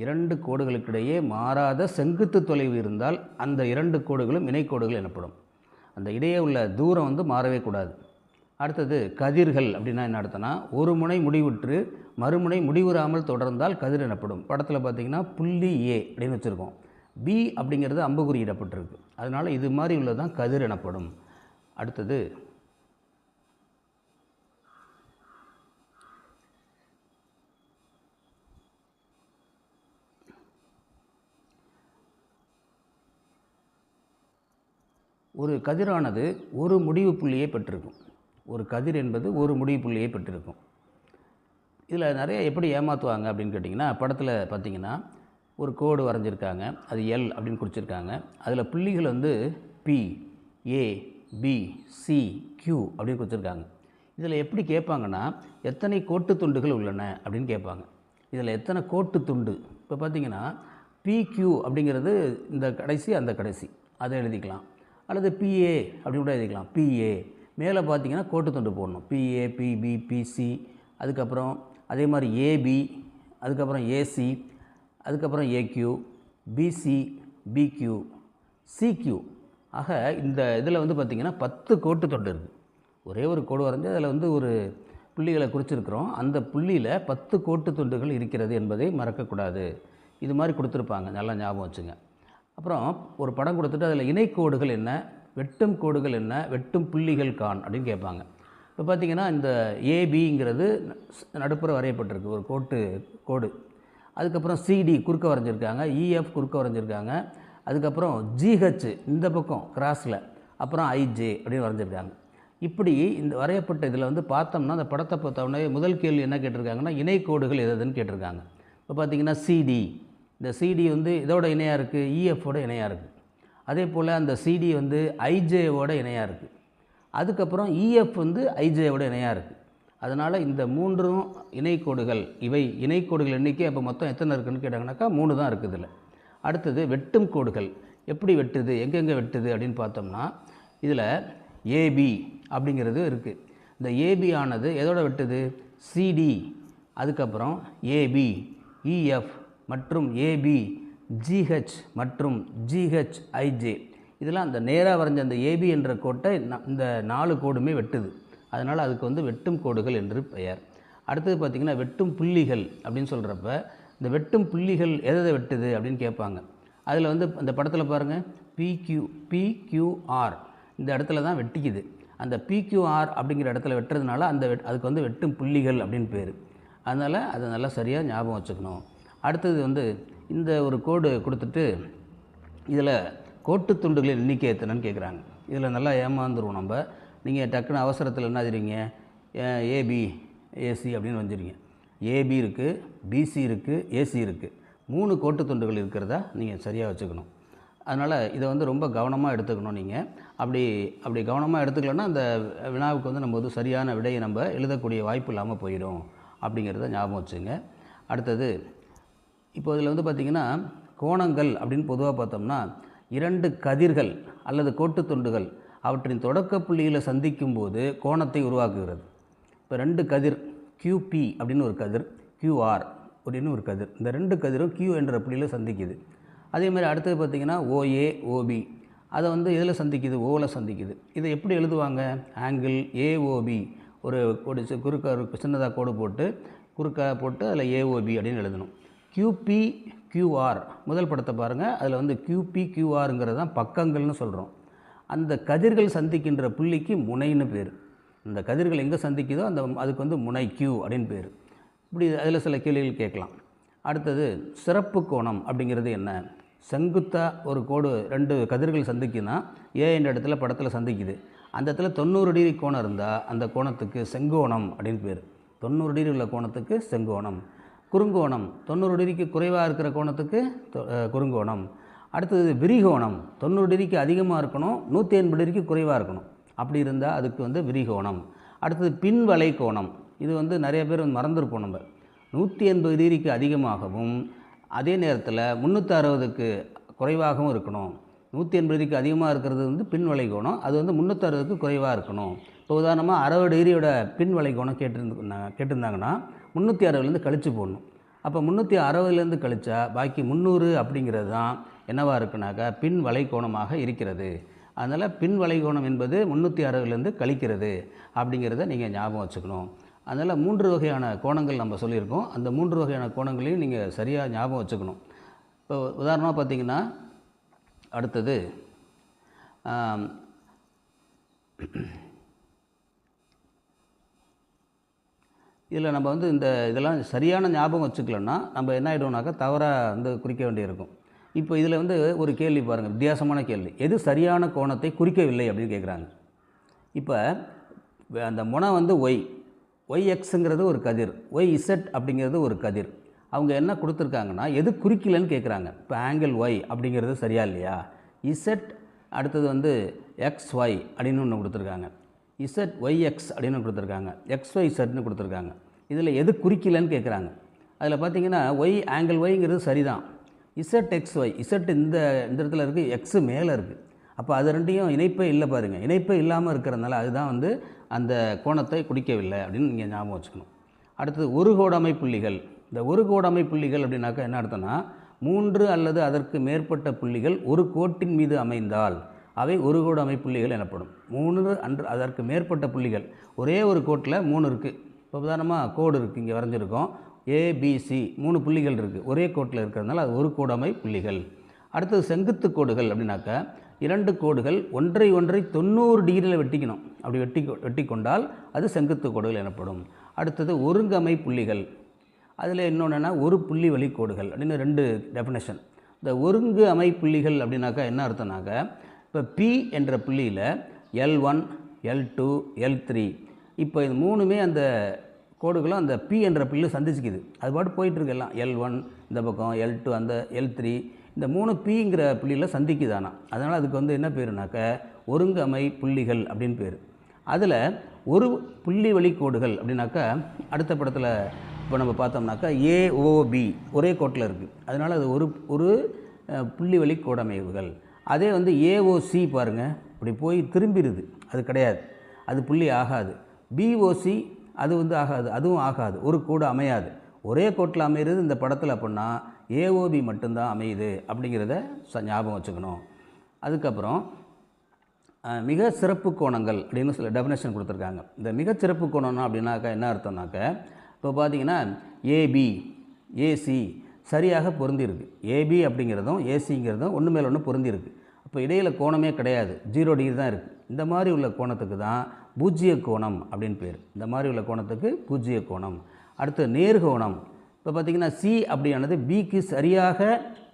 2 கோடுகளுக்கிடையே மாறாத செங்குத்து தொலைவு இருந்தால் அந்த 2 கோடுகளும் இணைக்கோடுகள் எனப்படும். அந்த இடையே உள்ள தூரம் மாறவே கூடாது. அடுத்தது கதிர்கள் அப்படின்னா என்ன அர்த்தம்னா, ஒரு முனை முடிவுற்று மறுமுனை முடிவுறாமல் தொடர்ந்தால் கதிர் எனப்படும். படத்தில் பார்த்திங்கன்னா புள்ளி ஏ அப்படின்னு வச்சுருக்கோம், பி அப்படிங்கிறது அம்புகுறியிடப்பட்டிருக்கு, அதனால் இது மாதிரி உள்ளதான் கதிர் எனப்படும். அடுத்தது ஒரு கதிரானது ஒரு முடிவு புள்ளியை பெற்றிருக்கும். ஒரு கதிர் என்பது ஒரு முடிவு புள்ளியை பெற்றிருக்கும். இதில் நிறைய எப்படி ஏமாற்றுவாங்க அப்படின்னு கேட்டிங்கன்னா, படத்தில் பார்த்திங்கன்னா ஒரு கோடு வரைஞ்சிருக்காங்க, அது எல் அப்படின்னு குறிச்சிருக்காங்க. அதில் புள்ளிகள் பி, ஏ, பி, சி, கியூ அப்படின்னு குறிச்சிருக்காங்க. இதில் எப்படி கேட்பாங்கன்னா எத்தனை கோட்டு துண்டுகள் உள்ளன அப்படின்னு கேட்பாங்க. இதில் எத்தனை கோட்டு துண்டு, இப்போ பார்த்திங்கன்னா பிக்யூ அப்படிங்கிறது இந்த கடைசி அந்த கடைசி, அதை எழுதிக்கலாம். அல்லது பிஏ அப்படி கூட எழுதிக்கலாம். பிஏ மேலே பார்த்திங்கன்னா கோட்டு துண்டு போடணும், பிஏ, பிபி, பிசி, அதுக்கப்புறம் அதே மாதிரி ஏபி, அதுக்கப்புறம் ஏசி, அதுக்கப்புறம் ஏக்யூ, பிசி, பிக்யூ, சிக்யூ. ஆக இந்த இதில் பார்த்திங்கன்னா 10 கோட்டு துண்டு இருக்குது. ஒரே ஒரு கோடு வரைஞ்சி அதில் ஒரு புள்ளிகளை குறிச்சிருக்கிறோம். அந்த புள்ளியில் 10 கோட்டு துண்டுகள் இருக்கிறது என்பதை மறக்கக்கூடாது. இது மாதிரி கொடுத்துருப்பாங்க, நல்லா ஞாபகம் வச்சுங்க. அப்புறம் ஒரு படம் கொடுத்துட்டு அதில் இணைக்கோடுகள் என்ன, வெட்டும் கோடுகள் என்ன, வெட்டும் புள்ளிகள் காண் அப்படின்னு கேட்பாங்க. இப்போ பார்த்திங்கன்னா இந்த ஏபிங்கிறது நடுப்புற வரையப்பட்டிருக்கு ஒரு கோடு. அதுக்கப்புறம் சிடி குறுக்க வரைஞ்சிருக்காங்க, இஎஃப் குறுக்க வரைஞ்சிருக்காங்க, அதுக்கப்புறம் ஜிஹெச் இந்த பக்கம் கிராஸில், அப்புறம் ஐஜே அப்படின்னு வரைஞ்சிருக்காங்க. இப்படி இந்த வரையப்பட்ட இதில் பார்த்தோம்னா அந்த படத்தை பார்த்தோன்னே முதல் கேள்வி என்ன கேட்டிருக்காங்கன்னா இணைக்கோடுகள் எதுன்னு கேட்டிருக்காங்க. இப்போ பார்த்திங்கன்னா சிடி, இந்த சிடி இதோட இணையாக இருக்குது, இஎஃப்போட இணையாக இருக்குது. அதே போல் அந்த சிடி ஐஜேவோட இணையாக இருக்குது. அதுக்கப்புறம் இஎஃப் ஐஜேவோட இணையாக இருக்குது. அதனால் இந்த 3ம் இணைக்கோடுகள். இவை இணைக்கோடுகள் எண்ணிக்கை அப்போ மொத்தம் எத்தனை இருக்குதுன்னு கேட்டாங்கனாக்கா 3 தான் இருக்குது இதில். அடுத்தது வெட்டும் கோடுகள். எப்படி வெட்டுது, எங்கெங்கே வெட்டுது அப்படின்னு பார்த்தோம்னா இதில் ஏபி அப்படிங்கிறது இருக்குது. இந்த ஏபி ஆனது எதோட வெட்டுது, சிடி, அதுக்கப்புறம் ஏபி, இஎஃப் மற்றும் ஏபி, ஜிஹெச் மற்றும் ஜிஹெச்ஐஜே. இதெல்லாம் அந்த நேராக வரைஞ்ச அந்த ஏபி என்ற கோட்டை இந்த 4 கோடுமே வெட்டுது. அதனால் அதுக்கு வெட்டும் கோடுகள் என்று பெயர். அடுத்தது பார்த்திங்கன்னா வெட்டும் புள்ளிகள் அப்படின்னு சொல்கிறப்ப இந்த வெட்டும் புள்ளிகள் எதை வெட்டுது அப்படின்னு கேட்பாங்க. அதில் அந்த படத்தில் பாருங்கள் பிக்யூஆர் இந்த இடத்துல தான் வெட்டிக்குது. அந்த பிக்யூஆர் அப்படிங்கிற இடத்துல வெட்டுறதுனால அதுக்கு வெட்டும் புள்ளிகள் அப்படின்னு பேர். அதனால் அதை நல்லா சரியாக ஞாபகம் வச்சுக்கணும். அடுத்தது இந்த ஒரு கோடு கொடுத்துட்டு இதில் கோட்டு துண்டுகளின் எண்ணிக்கை எத்தனைன்னு கேட்குறாங்க. இதில் நல்லா ஏமாந்துருவோம் நம்ம. நீங்கள் டக்குன்னு அவசரத்தில் என்ன செய்றீங்க, ஏபி ஏசி அப்படின்னு வந்துடுங்க. ஏபி இருக்குது, பிசி இருக்குது, ஏசி இருக்குது. 3 கோட்டு துண்டுகள் இருக்கிறதா நீங்கள் சரியாக வச்சுக்கணும். அதனால் இதை வந்து ரொம்ப கவனமாக எடுத்துக்கணும் நீங்கள். அப்படி அப்படி கவனமாக எடுத்துக்கலன்னா அந்த வினாவுக்கு வந்து நம்ம வந்து சரியான விடையை நம்ம எழுதக்கூடிய வாய்ப்பு இல்லாமல் போயிடும் அப்படிங்கிறத ஞாபகம் வச்சுங்க. அடுத்தது இப்போ இதில் வந்து பார்த்திங்கன்னா கோணங்கள் அப்படின்னு பொதுவாக பார்த்தோம்னா 2 கதிர்கள் அல்லது கோட்டுத்துண்டுகள் அவற்றின் தொடக்க புள்ளியில் சந்திக்கும் போது கோணத்தை உருவாக்குகிறது. இப்போ 2 கதிர் QP அப்படின்னு ஒரு கதிர், QR அப்படின்னு ஒரு கதிர், இந்த 2 கதிரும் Q என்ற புள்ளியில் சந்திக்குது. அதே மாதிரி அடுத்தது பார்த்திங்கன்னா OA OB அதை வந்து எதில் சந்திக்குது? ஓவில் சந்திக்குது. இதை எப்படி எழுதுவாங்க? ஆங்கிள் AOB ஒரு குறுக்க சின்னதாக கோடு போட்டு குறுக்காக போட்டு அதில் AOB அப்படின்னு எழுதணும். QP QR முதல் படத்தை பாருங்கள். அதில் வந்து QP QRங்கிறது தான் பக்கங்கள்னு சொல்கிறோம். அந்த கதிர்கள் சந்திக்கின்ற புள்ளிக்கு முனைன்னு பேர். இந்த கதிர்கள் எங்கே சந்திக்குதோ அதுக்கு வந்து முனை Q அப்படின்னு பேர். இப்படி அதில் சில கேள்விகள் கேட்கலாம். அடுத்தது சிறப்பு கோணம் அப்படிங்கிறது என்ன? செங்குத்தாக ஒரு கோடு 2 கதிர்கள் சந்திக்குன்னா ஏ என்ற இடத்துல படத்தில் சந்திக்குது. அந்த இடத்துல 90 டிகிரி கோணம் இருந்தால் அந்த கோணத்துக்கு செங்கோணம் அப்படின்னு பேர். 90 டிகிரி உள்ள கோணத்துக்கு செங்கோணம். குறுங்கோணம் 90 டிகிரிக்கு குறைவாக இருக்கிற கோணத்துக்கு குறுங்கோணம். அடுத்தது விரிகோணம் 90 டிகிரிக்கு அதிகமாக இருக்கணும், 180 டிகிரிக்கு குறைவாக இருக்கணும். அப்படி இருந்தால் அதுக்கு வந்து விரிகோணம். அடுத்தது பின்வளை கோணம். இது வந்து நிறைய பேர் வந்து மறந்துருப்போம். நம்ம 180 டிகிரிக்கு அதிகமாகவும் அதே நேரத்தில் 360க்கு குறைவாகவும் இருக்கணும். 180 டிகிரிக்கு அதிகமாக இருக்கிறது வந்து பின்வளை கோணம், அது வந்து 360க்கு குறைவாக இருக்கணும். இப்போ உதாரணமாக 60 டிகிரியோட பின்வளை கோணம் கேட்டிருந்தாங்கன்னா 360லேருந்து கழித்து போடணும். அப்போ 360லேருந்து கழித்தா பாக்கி 300 அப்படிங்கிறது தான் என்னவாக இருக்குனாக்கா பின் வளைகோணமாக இருக்கிறது. அதனால் பின் வளைகோணம் என்பது 360லேருந்து கழிக்கிறது அப்படிங்கிறத நீங்கள் ஞாபகம் வச்சுக்கணும். அதனால் 3 வகையான கோணங்கள் நம்ம சொல்லியிருக்கோம். அந்த 3 வகையான கோணங்களையும் நீங்கள் சரியாக ஞாபகம் வச்சுக்கணும். இப்போ உதாரணமாக பார்த்திங்கன்னா அடுத்தது இதில் நம்ம வந்து இதெல்லாம் சரியான ஞாபகம் வச்சுக்கலன்னா நம்ம என்ன ஆகிடுவோம்னாக்கா தவறாக வந்து குறிக்க வேண்டியிருக்கும். இப்போ இதில் வந்து ஒரு கேள்வி பாருங்கள், வித்தியாசமான கேள்வி. எது சரியான கோணத்தை குறிக்கவில்லை அப்படின்னு கேட்குறாங்க. இப்போ அந்த முனை வந்து YXங்கிறது ஒரு கதிர், YZ அப்படிங்கிறது ஒரு கதிர். அவங்க என்ன கொடுத்துருக்காங்கன்னா எது குறிக்கலன்னு கேட்குறாங்க. இப்போ ஆங்கிள் Y அப்படிங்கிறது சரியா இல்லையா? Z அடுத்தது வந்து XY அப்படின்னு ஒன்று கொடுத்துருக்காங்க, ZYX அப்படின்னு கொடுத்துருக்காங்க, XYZன்னு கொடுத்துருக்காங்க. இதில் எது குறிக்கலன்னு கேட்குறாங்க. அதில் பார்த்தீங்கன்னா ஆங்கிள் Yங்கிறது சரிதான். ZXY இந்த இடத்துல இருக்குது, X மேலே இருக்குது. அப்போ அது ரெண்டையும் இணைப்பே இல்லை பாருங்கள். இணைப்பே இல்லாமல் இருக்கிறதுனால அதுதான் வந்து அந்த கோணத்தை குறிக்கவில்லை அப்படின்னு நீங்கள் ஞாபகம் வச்சுக்கணும். அடுத்தது ஒரு கோடமை புள்ளிகள். இந்த ஒரு கோடமை புள்ளிகள் அப்படின்னாக்கா என்ன அர்த்தம்னா 3 அல்லது அதற்கு மேற்பட்ட புள்ளிகள் ஒரு கோட்டின் மீது அமைந்தால் அவை ஒரு கோடமை புள்ளிகள் எனப்படும். 3 அதற்கு மேற்பட்ட புள்ளிகள் ஒரே ஒரு கோட்டில் 3 இருக்குது. இப்போ உதாரணமாக கோடு இருக்குது, இங்கே வரைஞ்சிருக்கோம், ABC 3 புள்ளிகள் இருக்குது, ஒரே கோட்டில் இருக்கிறதுனால அது ஒரு கோடமை புள்ளிகள். அடுத்தது செங்குத்து கோடுகள் அப்படின்னாக்கா 2 கோடுகள் ஒன்றை 90 டிகிரியில் வெட்டிக்கணும். அப்படி வெட்டி கொண்டால் அது செங்குத்து கோடுகள் எனப்படும். அடுத்தது ஒருங்கமை புள்ளிகள். அதில் இன்னொன்றுனா ஒரு புள்ளி வழி கோடுகள் அப்படின்னு 2 டெஃபினேஷன். இந்த ஒருங்கு அமை புள்ளிகள் அப்படின்னாக்கா என்ன அர்த்தம்னாக்கா இப்போ P என்ற புள்ளியில் L1 L2 L3 இப்போ இது 3மே அந்த கோடுகளும் அந்த P என்ற புள்ளியில் சந்திச்சுக்குது. அது பாட்டு போயிட்டுருக்கு எல்லாம். L1 இந்த பக்கம், L2 அந்த L3 இந்த 3 Pங்கிற புள்ளியில் சந்திக்குதானா. அதனால் அதுக்கு வந்து என்ன பேருனாக்க ஒருங்கு அமை புள்ளிகள் அப்படின்னு பேர். அதில் ஒரு புள்ளி வழி கோடுகள் அப்படின்னாக்கா அடுத்த படத்தில் இப்போ நம்ம பார்த்தோம்னாக்கா AOB ஒரே கோட்டில் இருக்குது, அதனால் அது ஒரு புள்ளி வழி கோடமைவுகள். அதே வந்து AOC பாருங்கள், இப்படி போய் திரும்பிடுது, அது கிடையாது, அது புள்ளி ஆகாது. BOC அது வந்து ஆகாது, அதுவும் ஆகாது, ஒரு கோடு அமையாது. ஒரே கோட்டில் அமைகிறது இந்த படத்தில் அப்படின்னா AOB மட்டும்தான் அமையுது அப்படிங்கிறத ஞாபகம் வச்சுக்கணும். அதுக்கப்புறம் மிக சிறப்பு கோணங்கள் அப்படின்னு சில டெஃபினேஷன் கொடுத்துருக்காங்க. இந்த மிகச்சிறப்பு கோணம்னா அப்படின்னாக்கா என்ன அர்த்தம்னாக்க இப்போ பார்த்தீங்கன்னா AB AC சரியாக பொருந்திருக்கு. AB அப்படிங்கிறதும் ACங்கிறதும் ஒன்று மேலே ஒன்று பொருந்திருக்கு. அப்போ இடையில் கோணமே கிடையாது, 0 டிகிரி தான் இருக்குது. இந்த மாதிரி உள்ள கோணத்துக்கு தான் பூஜ்ஜிய கோணம் அப்படின்னு பேர். இந்த மாதிரி உள்ள கோணத்துக்கு பூஜ்ஜிய கோணம். அடுத்து நேர்கோணம். இப்போ பார்த்திங்கன்னா C அப்படியானது Bக்கு சரியாக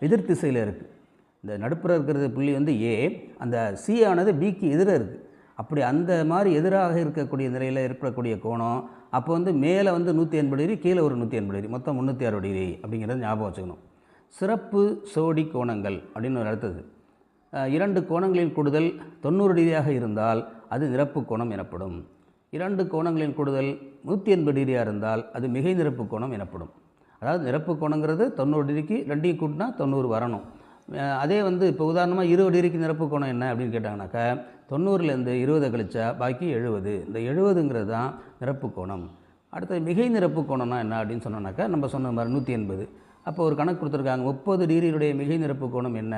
எதிர் திசையில் இருக்குது. இந்த நடுப்புற இருக்கிறது புள்ளி வந்து A, அந்த C ஆனது Bக்கு எதிராக இருக்குது. அப்படி அந்த மாதிரி எதிராக இருக்கக்கூடிய நிலையில் ஏற்படக்கூடிய கோணம் அப்போ வந்து மேலே வந்து 180 டிகிரி, கீழே ஒரு 180 டிகிரி, மொத்தம் 360 டிகிரி அப்படிங்கிறத ஞாபகம் வச்சுக்கணும். சிறப்பு சோடி கோணங்கள் அப்படின்னு ஒரு அடுத்தது. 2 கோணங்களின் கூடுதல் 90 டிகிரியாக இருந்தால் அது நிரப்பு கோணம் எனப்படும். 2 கோணங்களின் கூடுதல் 180 டிகிரியாக இருந்தால் அது மிகை நிரப்பு கோணம் எனப்படும். அதாவது நிரப்பு கோணங்கிறது 90 டிகிரிக்கு 2ஐயும் கூட்டினா 90 வரணும். அதே வந்து இப்போ உதாரணமாக 20 டிகிரிக்கு நிரப்பு கோணம் என்ன அப்படின்னு கேட்டாங்கனாக்கா 90லேருந்து 20 கழிச்சா பாக்கி 70. இந்த 70ங்கிறது தான் நிரப்பு கோணம். அடுத்தது மிகை நிரப்பு கோணம்னா என்ன அப்படின்னு சொன்னோன்னாக்கா நம்ம சொன்ன மாதிரி 180. அப்போ ஒரு கணக்கு கொடுத்துருக்காங்க, 30 டிகிரியுடைய மிகை நிரப்பு கோணம் என்ன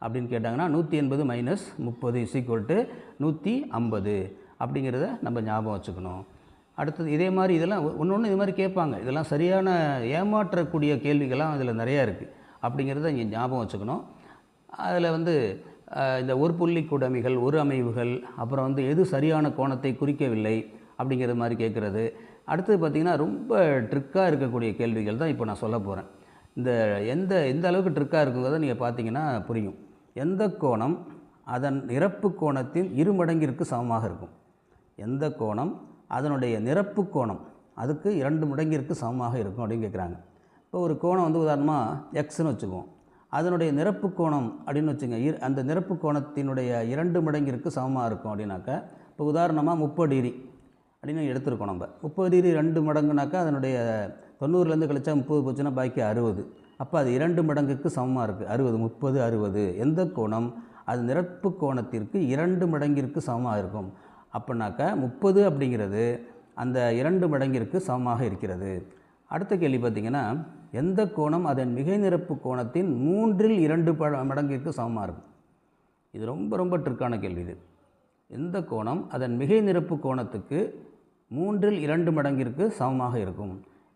அப்படின்னு கேட்டாங்கன்னா 180 மைனஸ் 30 = 150 அப்படிங்கிறத நம்ம ஞாபகம் வச்சுக்கணும். அடுத்தது இதே மாதிரி இதெல்லாம் ஒன்று இது மாதிரி கேட்பாங்க. இதெல்லாம் சரியான ஏமாற்றக்கூடிய கேள்விகள்லாம் அதில் நிறையா இருக்குது. அப்படிங்கிறத இங்கே ஞாபகம் வச்சுக்கணும். அதில் வந்து இந்த ஒரு புள்ளி குடமிகள், ஒரு அமைவுகள், அப்புறம் வந்து எது சரியான கோணத்தை குறிக்கவில்லை அப்படிங்கிறது மாதிரி கேட்குறது. அடுத்தது பார்த்திங்கன்னா ரொம்ப ட்ரிக்காக இருக்கக்கூடிய கேள்விகள் தான் இப்போ நான் சொல்ல போகிறேன். எந்த அளவுக்கு ட்ரிக்காக இருக்குங்கிறத நீங்கள் பார்த்தீங்கன்னா புரியும். எந்த கோணம் அதன் நிரப்பு கோணத்தின் 2 மடங்கிற்கு சமமாக இருக்கும்? எந்த கோணம் அதனுடைய நிரப்பு கோணம் அதுக்கு 2 மடங்கிற்கு சமமாக இருக்கும் அப்படின்னு கேட்குறாங்க. இப்போ ஒரு கோணம் வந்து உதாரணமாக எக்ஸ்ன்னு வச்சுக்குவோம். அதனுடைய நிரப்பு கோணம் அப்படின்னு வச்சுங்க, அந்த நிரப்பு கோணத்தினுடைய 2 மடங்கிற்கு சமமாக இருக்கும் அப்படின்னாக்கா, இப்போ உதாரணமாக 30 டிகிரி அப்படின்னு எடுத்துருக்கோம். நம்ம 30 டிகிரி 2 மடங்குனாக்கா அதனுடைய 90லேருந்து கழிச்சா 30 போச்சுன்னா பாக்கி 60. அப்போ அது 2 மடங்குக்கு சமமாக இருக்குது. 60 30 60. எந்த கோணம் அது நிரப்பு கோணத்திற்கு 2 மடங்கிற்கு சமமாக இருக்கும்? அப்படின்னாக்கா 30 அப்படிங்கிறது அந்த 2 மடங்கிற்கு சமமாக இருக்கிறது. அடுத்த கேள்வி பார்த்திங்கன்னா, எந்த கோணம் அதன் மிகை நிரப்பு கோணத்தின் 3/2 மடங்கிற்கு சமமாக இருக்கும்? இது ரொம்ப ரொம்ப ட்ரிக்கான கேள்வி இது. எந்த கோணம் அதன் மிகை நிரப்பு கோணத்துக்கு 3/2 மடங்கிற்கு சமமாக இருக்கும்?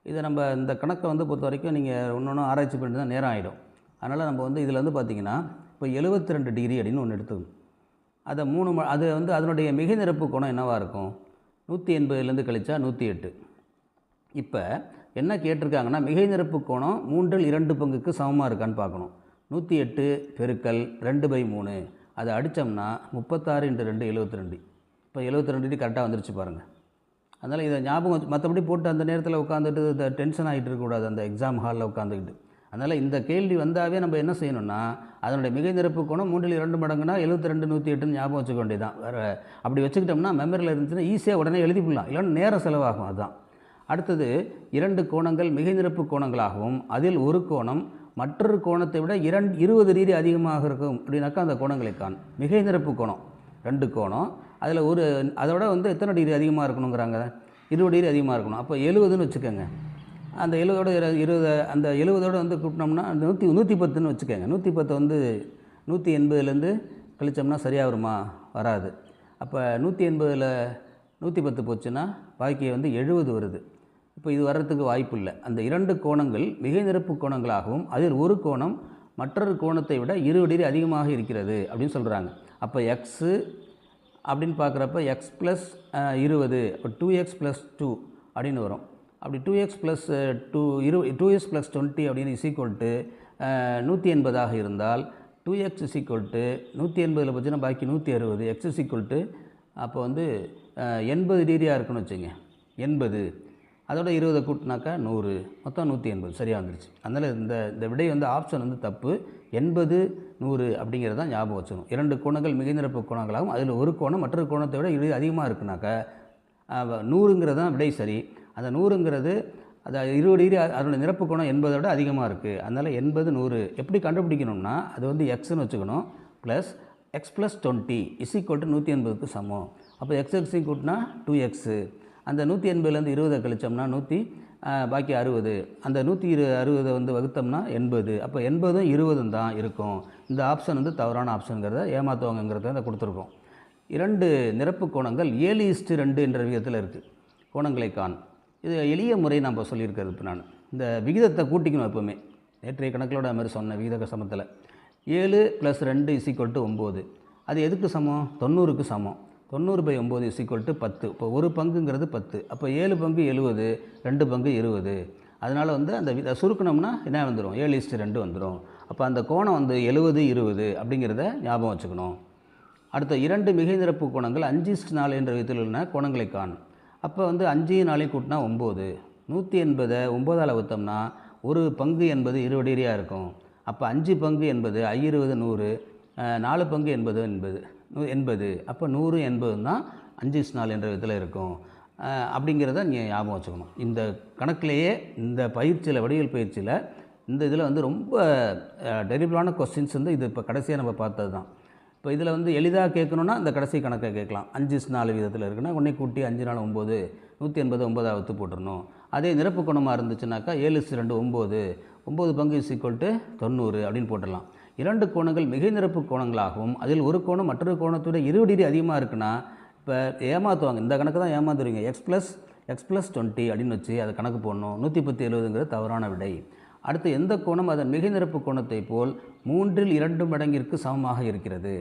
இதை நம்ம இந்த கணக்கை வந்து பொறுத்த வரைக்கும் நீங்கள் ஒன்று ஆராய்ச்சி பண்ணிட்டு தான் நேரம் ஆகிடும். அதனால் நம்ம வந்து இதில் வந்து பார்த்திங்கன்னா இப்போ 72 டிகிரி அப்படின்னு ஒன்று எடுத்துக்கணும். அதை அது வந்து அதனுடைய மிகை நிரப்பு கோணம் என்னவாக இருக்கும்? 180லேருந்து கழிச்சா 108. இப்போ என்ன கேட்டிருக்காங்கன்னா, மிகை நிரப்பு கோணம் 3/2 சமமாக இருக்கான்னு பார்க்கணும். 108 பெருக்கல் 2/3 அதை அடித்தோம்னா 36 × 2 72. இப்போ 72 டிகிரி கரெக்டாக வந்துருச்சு பாருங்கள். அதனால் இதை ஞாபகம் மற்றபடி போட்டு அந்த நேரத்தில் உட்காந்துட்டு டென்ஷன் ஆகிட்டு இருக்கக்கூடாது அந்த எக்ஸாம் ஹாலில் உட்காந்துக்கிட்டு. அதனால் இந்த கேள்வி வந்தாவே நம்ம என்ன செய்யணும்னா, அதனுடைய மிகை நிரப்பு கோணம் 3/2 மடங்குனா 72 108 ஞாபகம் வச்சுக்க வேண்டியதான். வேறு அப்படி வச்சுக்கிட்டோம்னா மெமரியில் இருந்துச்சுன்னா ஈஸியாக உடனே எழுதிக்கலாம். இல்லைன்னா நேரம் செலவாகும். அதுதான். அடுத்தது 2 கோணங்கள் மிகை நிரப்பு கோணங்களாகவும் அதில் ஒரு கோணம் மற்றொரு கோணத்தை விட 20 டிகிரி அதிகமாக இருக்கும் அப்படின்னாக்கா அந்த கோணங்களை காணும். மிகை நிரப்பு கோணம் 2 கோணம், அதில் அதோட வந்து எத்தனை டிகிரி அதிகமாக இருக்கணுங்கிறாங்க? 20 டிகிரி அதிகமாக இருக்கணும். அப்போ 70ன்னு வச்சுக்கோங்க. அந்த 70ஓட 20 அந்த 70ஓட வந்து கூட்டினோம்னா 110ன்னு வச்சுக்கோங்க. 110 வந்து 180லேருந்து கழிச்சோம்னா சரியாக வருமா? வராது. அப்போ 180ல் 110 போச்சுன்னா பாக்கி வந்து 70 வருது. இப்போ இது வர்றதுக்கு வாய்ப்பு இல்லை. அந்த 2 கோணங்கள் மிகை நிரப்பு கோணங்களாகவும் அதில் ஒரு கோணம் மற்றொரு கோணத்தை விட 20 டிகிரி அதிகமாக இருக்கிறது அப்படின்னு சொல்கிறாங்க. அப்போ எக்ஸு அப்படின்னு பார்க்குறப்ப எக்ஸ் ப்ளஸ் 20 அப்போ 2x + 2 அப்படின்னு வரும். அப்படி 2x + 2x + 20 அப்படின்னு = 180 இருந்தால் 2x = 180ல் போச்சுன்னா பாக்கி 160. x அப்போ வந்து 80 டிகிரியாக இருக்குன்னு வச்சுங்க. 80 அதோட 20 கூட்டினாக்கா 100, மொத்தம் 180 சரியாக வந்துருச்சு. அதனால் இந்த விடை வந்து ஆப்ஷன் வந்து தப்பு. 80 100 அப்படிங்கிறது தான் ஞாபகம் வச்சுக்கணும். 2 கோணங்கள் மிகை நிரப்பு கோணங்களாகவும் அதில் ஒரு கோணம் மற்றொரு கோணத்தை விட 20 அதிகமாக இருக்குனாக்கா 100ங்கிறது தான் விடை சரி. அந்த 100ங்கிறது அது 20 டிகிரி அதனுடைய நிரப்பு கோணம் 80 விட அதிகமாக இருக்குது. அதனால் 80 100 எப்படி கண்டுபிடிக்கணும்னா அது வந்து எக்ஸ்ன்னு வச்சுக்கணும். ப்ளஸ் x + 20 = 180க்கு சமம். அப்போ x கூட்டினா 2x. அந்த 180லேருந்து 20 கழிச்சோம்னா பாக்கி 60. அந்த 160 வந்து வகுத்தோம்னா 80. அப்போ 80ம் 20ம் தான் இருக்கும். இந்த ஆப்ஷன் வந்து தவறான ஆப்ஷனுங்கிறத ஏமாற்றுவாங்கிறத அதை கொடுத்துருக்கோம். 2 நிரப்பு கோணங்கள் 7:2 என்ற விகிதத்தில் இருக்குது. கோணங்களை காண். இது எளிய முறை நம்ம சொல்லியிருக்கிறது. இப்போ நான் இந்த விகிதத்தை கூட்டிக்கணும். எப்போவுமே நேற்றைய கணக்கிலோட மாதிரி சொன்ன விகித சமத்தில் 7 + 2 = 9. அது எதுக்கு சமம்? 90க்கு சமம். 90/9 = 10. இப்போ ஒரு பங்குங்கிறது 10. அப்போ 7 பங்கு 70, 2 பங்கு 20. அதனால் வந்து அந்த சுருக்கணும்னா என்ன வந்துடும்? 7:2 வந்துடும். அப்போ அந்த கோணம் வந்து 70 20 அப்படிங்கிறத ஞாபகம் வச்சுக்கணும். அடுத்த 2 மிகை நிரப்பு கோணங்கள் 5:4 என்ற விதத்தில் உள்ள கோணங்களை காணும். அப்போ வந்து 5 4 கூட்டினா 9. 180 9ஆல் வகுத்தோம்னா ஒரு பங்கு என்பது 20 டிகிரியாக இருக்கும். அப்போ 5 பங்கு என்பது 20 100. 4 பங்கு என்பது எண்பது அப்போ 100 80 தான் 5:4 என்ற விதத்தில் இருக்கும். அப்படிங்கிறத நீங்கள் ஞாபகம் வச்சுக்கணும். இந்த கணக்கிலேயே இந்த பயிற்சியில், வடிவியல் பயிற்சியில் இந்த இதில் வந்து ரொம்ப டெரிபிளான கொஸ்டின்ஸ் வந்து இது இப்போ கடைசியாக நம்ம பார்த்தது தான். இப்போ இதில் வந்து எளிதாக கேட்கணுன்னா இந்த கடைசி கணக்கை கேட்கலாம். 5:4 விதத்தில் இருக்குன்னா உடனே கூட்டி 5 4 9 180 9 வகுத்து போட்டுடணும். அதே நிரப்பு கோணமாக இருந்துச்சுனாக்கா 7:2 9 9 பங்கு = 90 அப்படின்னு போட்டுடலாம். 2 கோணங்கள் மிகை நிரப்பு கோணங்களாகவும் அதில் ஒரு கோணம் மற்றொரு கோணத்தோட 20 டிகிரி அதிகமாக இருக்குன்னா இப்போ ஏமாற்றுவாங்க. இந்த கணக்கு தான் ஏமாத்துறீங்க. x+20 அப்படின்னு வச்சு அதை கணக்கு போடணும். 110 70ங்கிறது தவறான விடை. அடுத்து, எந்த கோணம் அதன் மிகை நிரப்பு கோணத்தை போல் 3/2 மடங்கிற்கு சமமாக இருக்கிறது.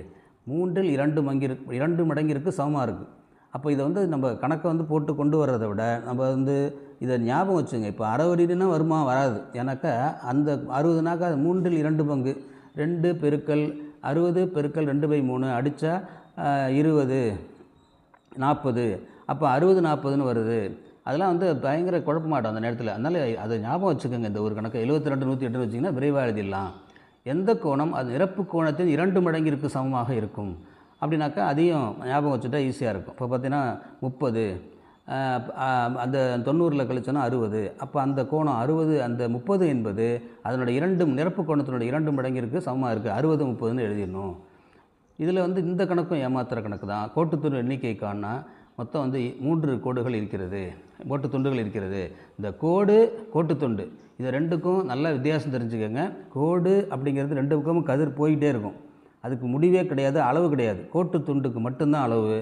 3/2 மடங்கிற்கு சமமாக இருக்குது. அப்போ இதை வந்து நம்ம கணக்கை வந்து போட்டு கொண்டு வர்றதை விட நம்ம வந்து இதை ஞாபகம் வச்சுங்க. இப்போ 60 டிகிரினா வருமா? வராது. ஏன்னாக்கா அந்த 60னாக்கா அது 3/2 பங்கு 2 × 60 × 2/3 அடித்தா 20 40. அப்போ 60 40ன்னு வருது. அதெல்லாம் வந்து பயங்கர குழப்பமாட்டோம் அந்த நேரத்தில். அதனால் அதை ஞாபகம் வச்சுக்கோங்க. இந்த ஒரு கணக்கு 72 108 வச்சிங்கன்னா விரைவாக எழுதிடலாம். எந்த கோணம் அது நிரப்பு கோணத்தின் 2 மடங்கிற்கு சமமாக இருக்கும் அப்படின்னாக்கா அதையும் ஞாபகம் வச்சுட்டா ஈஸியாக இருக்கும். இப்போ பார்த்தீங்கன்னா 30 அந்த 90ல் கழிச்சோன்னா 60. அப்போ அந்த கோணம் 60 அந்த 30 என்பது அதனுடைய நிரப்பு கோணத்தினுடைய 2 மடங்கிற்கு சமமாக இருக்குது. 60 30ன்னு எழுதிடணும். இதில் வந்து இந்த கணக்கும் ஏமாத்துகிற கணக்கு தான். கோட்டுத்துண்டு எண்ணிக்கைக்கான மொத்தம் வந்து 3 கோடுகள் இருக்கிறது, கோட்டு துண்டுகள் இருக்கிறது. இந்த கோட்டுத்துண்டு இது ரெண்டுக்கும் நல்ல வித்தியாசம் தெரிஞ்சுக்கோங்க. கோடு அப்படிங்கிறது 2 பக்கமும் கதிர் போயிட்டே இருக்கும். அதுக்கு முடிவே கிடையாது, அளவு கிடையாது. கோட்டு துண்டுக்கு மட்டும்தான் அளவு.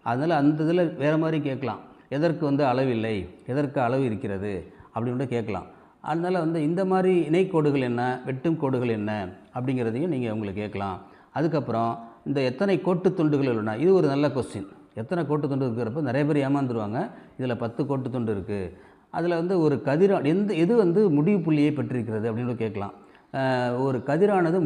அதனால் அந்த இதில் வேறு மாதிரி கேட்கலாம். எதற்கு வந்து அளவில்லை, எதற்கு அளவு இருக்கிறது அப்படின்னு கேட்கலாம். அதனால் வந்து இந்த மாதிரி இணைக்கோடுகள் என்ன, வெட்டும் கோடுகள் என்ன அப்படிங்கிறதையும் நீங்கள் உங்களுக்கு கேட்கலாம். அதுக்கப்புறம் இந்த எத்தனை கோட்டு துண்டுகள் உள்ளன, இது ஒரு நல்ல கொஸ்டின். எத்தனை கோட்டு துண்டு இருக்கிறப்ப நிறைய பேர் ஏமாந்துருவாங்க. இதில் 10 கோட்டு துண்டு இருக்குது. அதில் வந்து ஒரு எது வந்து முடிவு புள்ளியை பெற்றிருக்கிறது அப்படின்னு கேட்கலாம். ஒரு கதிரானது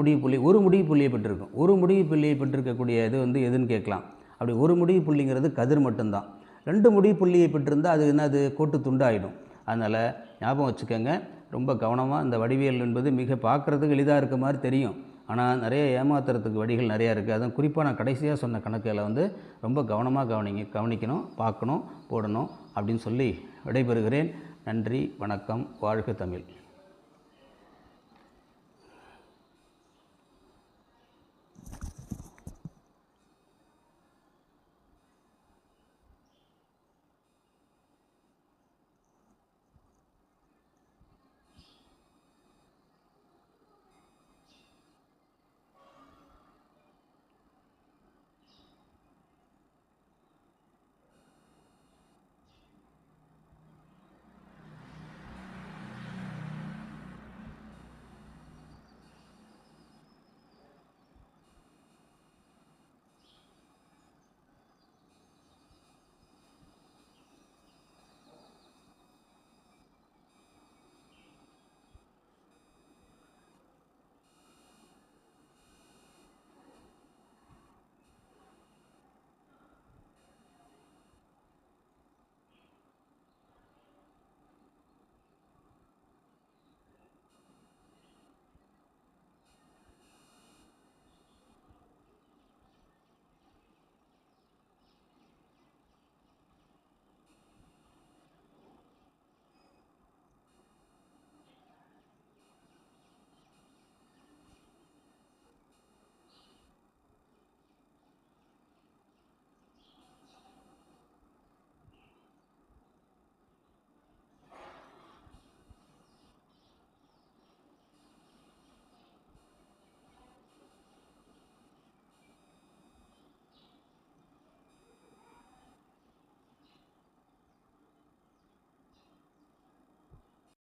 ஒரு முடிவு புள்ளியை பெற்றிருக்கும். ஒரு முடிவு புள்ளியை பெற்றிருக்கக்கூடிய இது வந்து எதுன்னு கேட்கலாம். அப்படி ஒரு முடிவு புள்ளிங்கிறது கதிர் மட்டும்தான். 2 முடிவு புள்ளியை பெற்றிருந்தால் அது என்னது, கோட்டு துண்டு ஆகிடும். அதனால் ஞாபகம் வச்சுக்கோங்க. ரொம்ப கவனமாக. இந்த வடிவியல் என்பது மிக பார்க்குறதுக்கு எளிதாக இருக்க மாதிரி தெரியும், ஆனால் நிறைய ஏமாத்துறதுக்கு வழிகள் நிறையா இருக்குது. அதுவும் குறிப்பாக நான் கடைசியாக சொன்ன கணக்கில் வந்து ரொம்ப கவனமாக கவனிக்கணும், பார்க்கணும், போடணும் அப்படின்னு சொல்லி விடைபெறுகிறேன். நன்றி, வணக்கம், வாழ்க தமிழ்.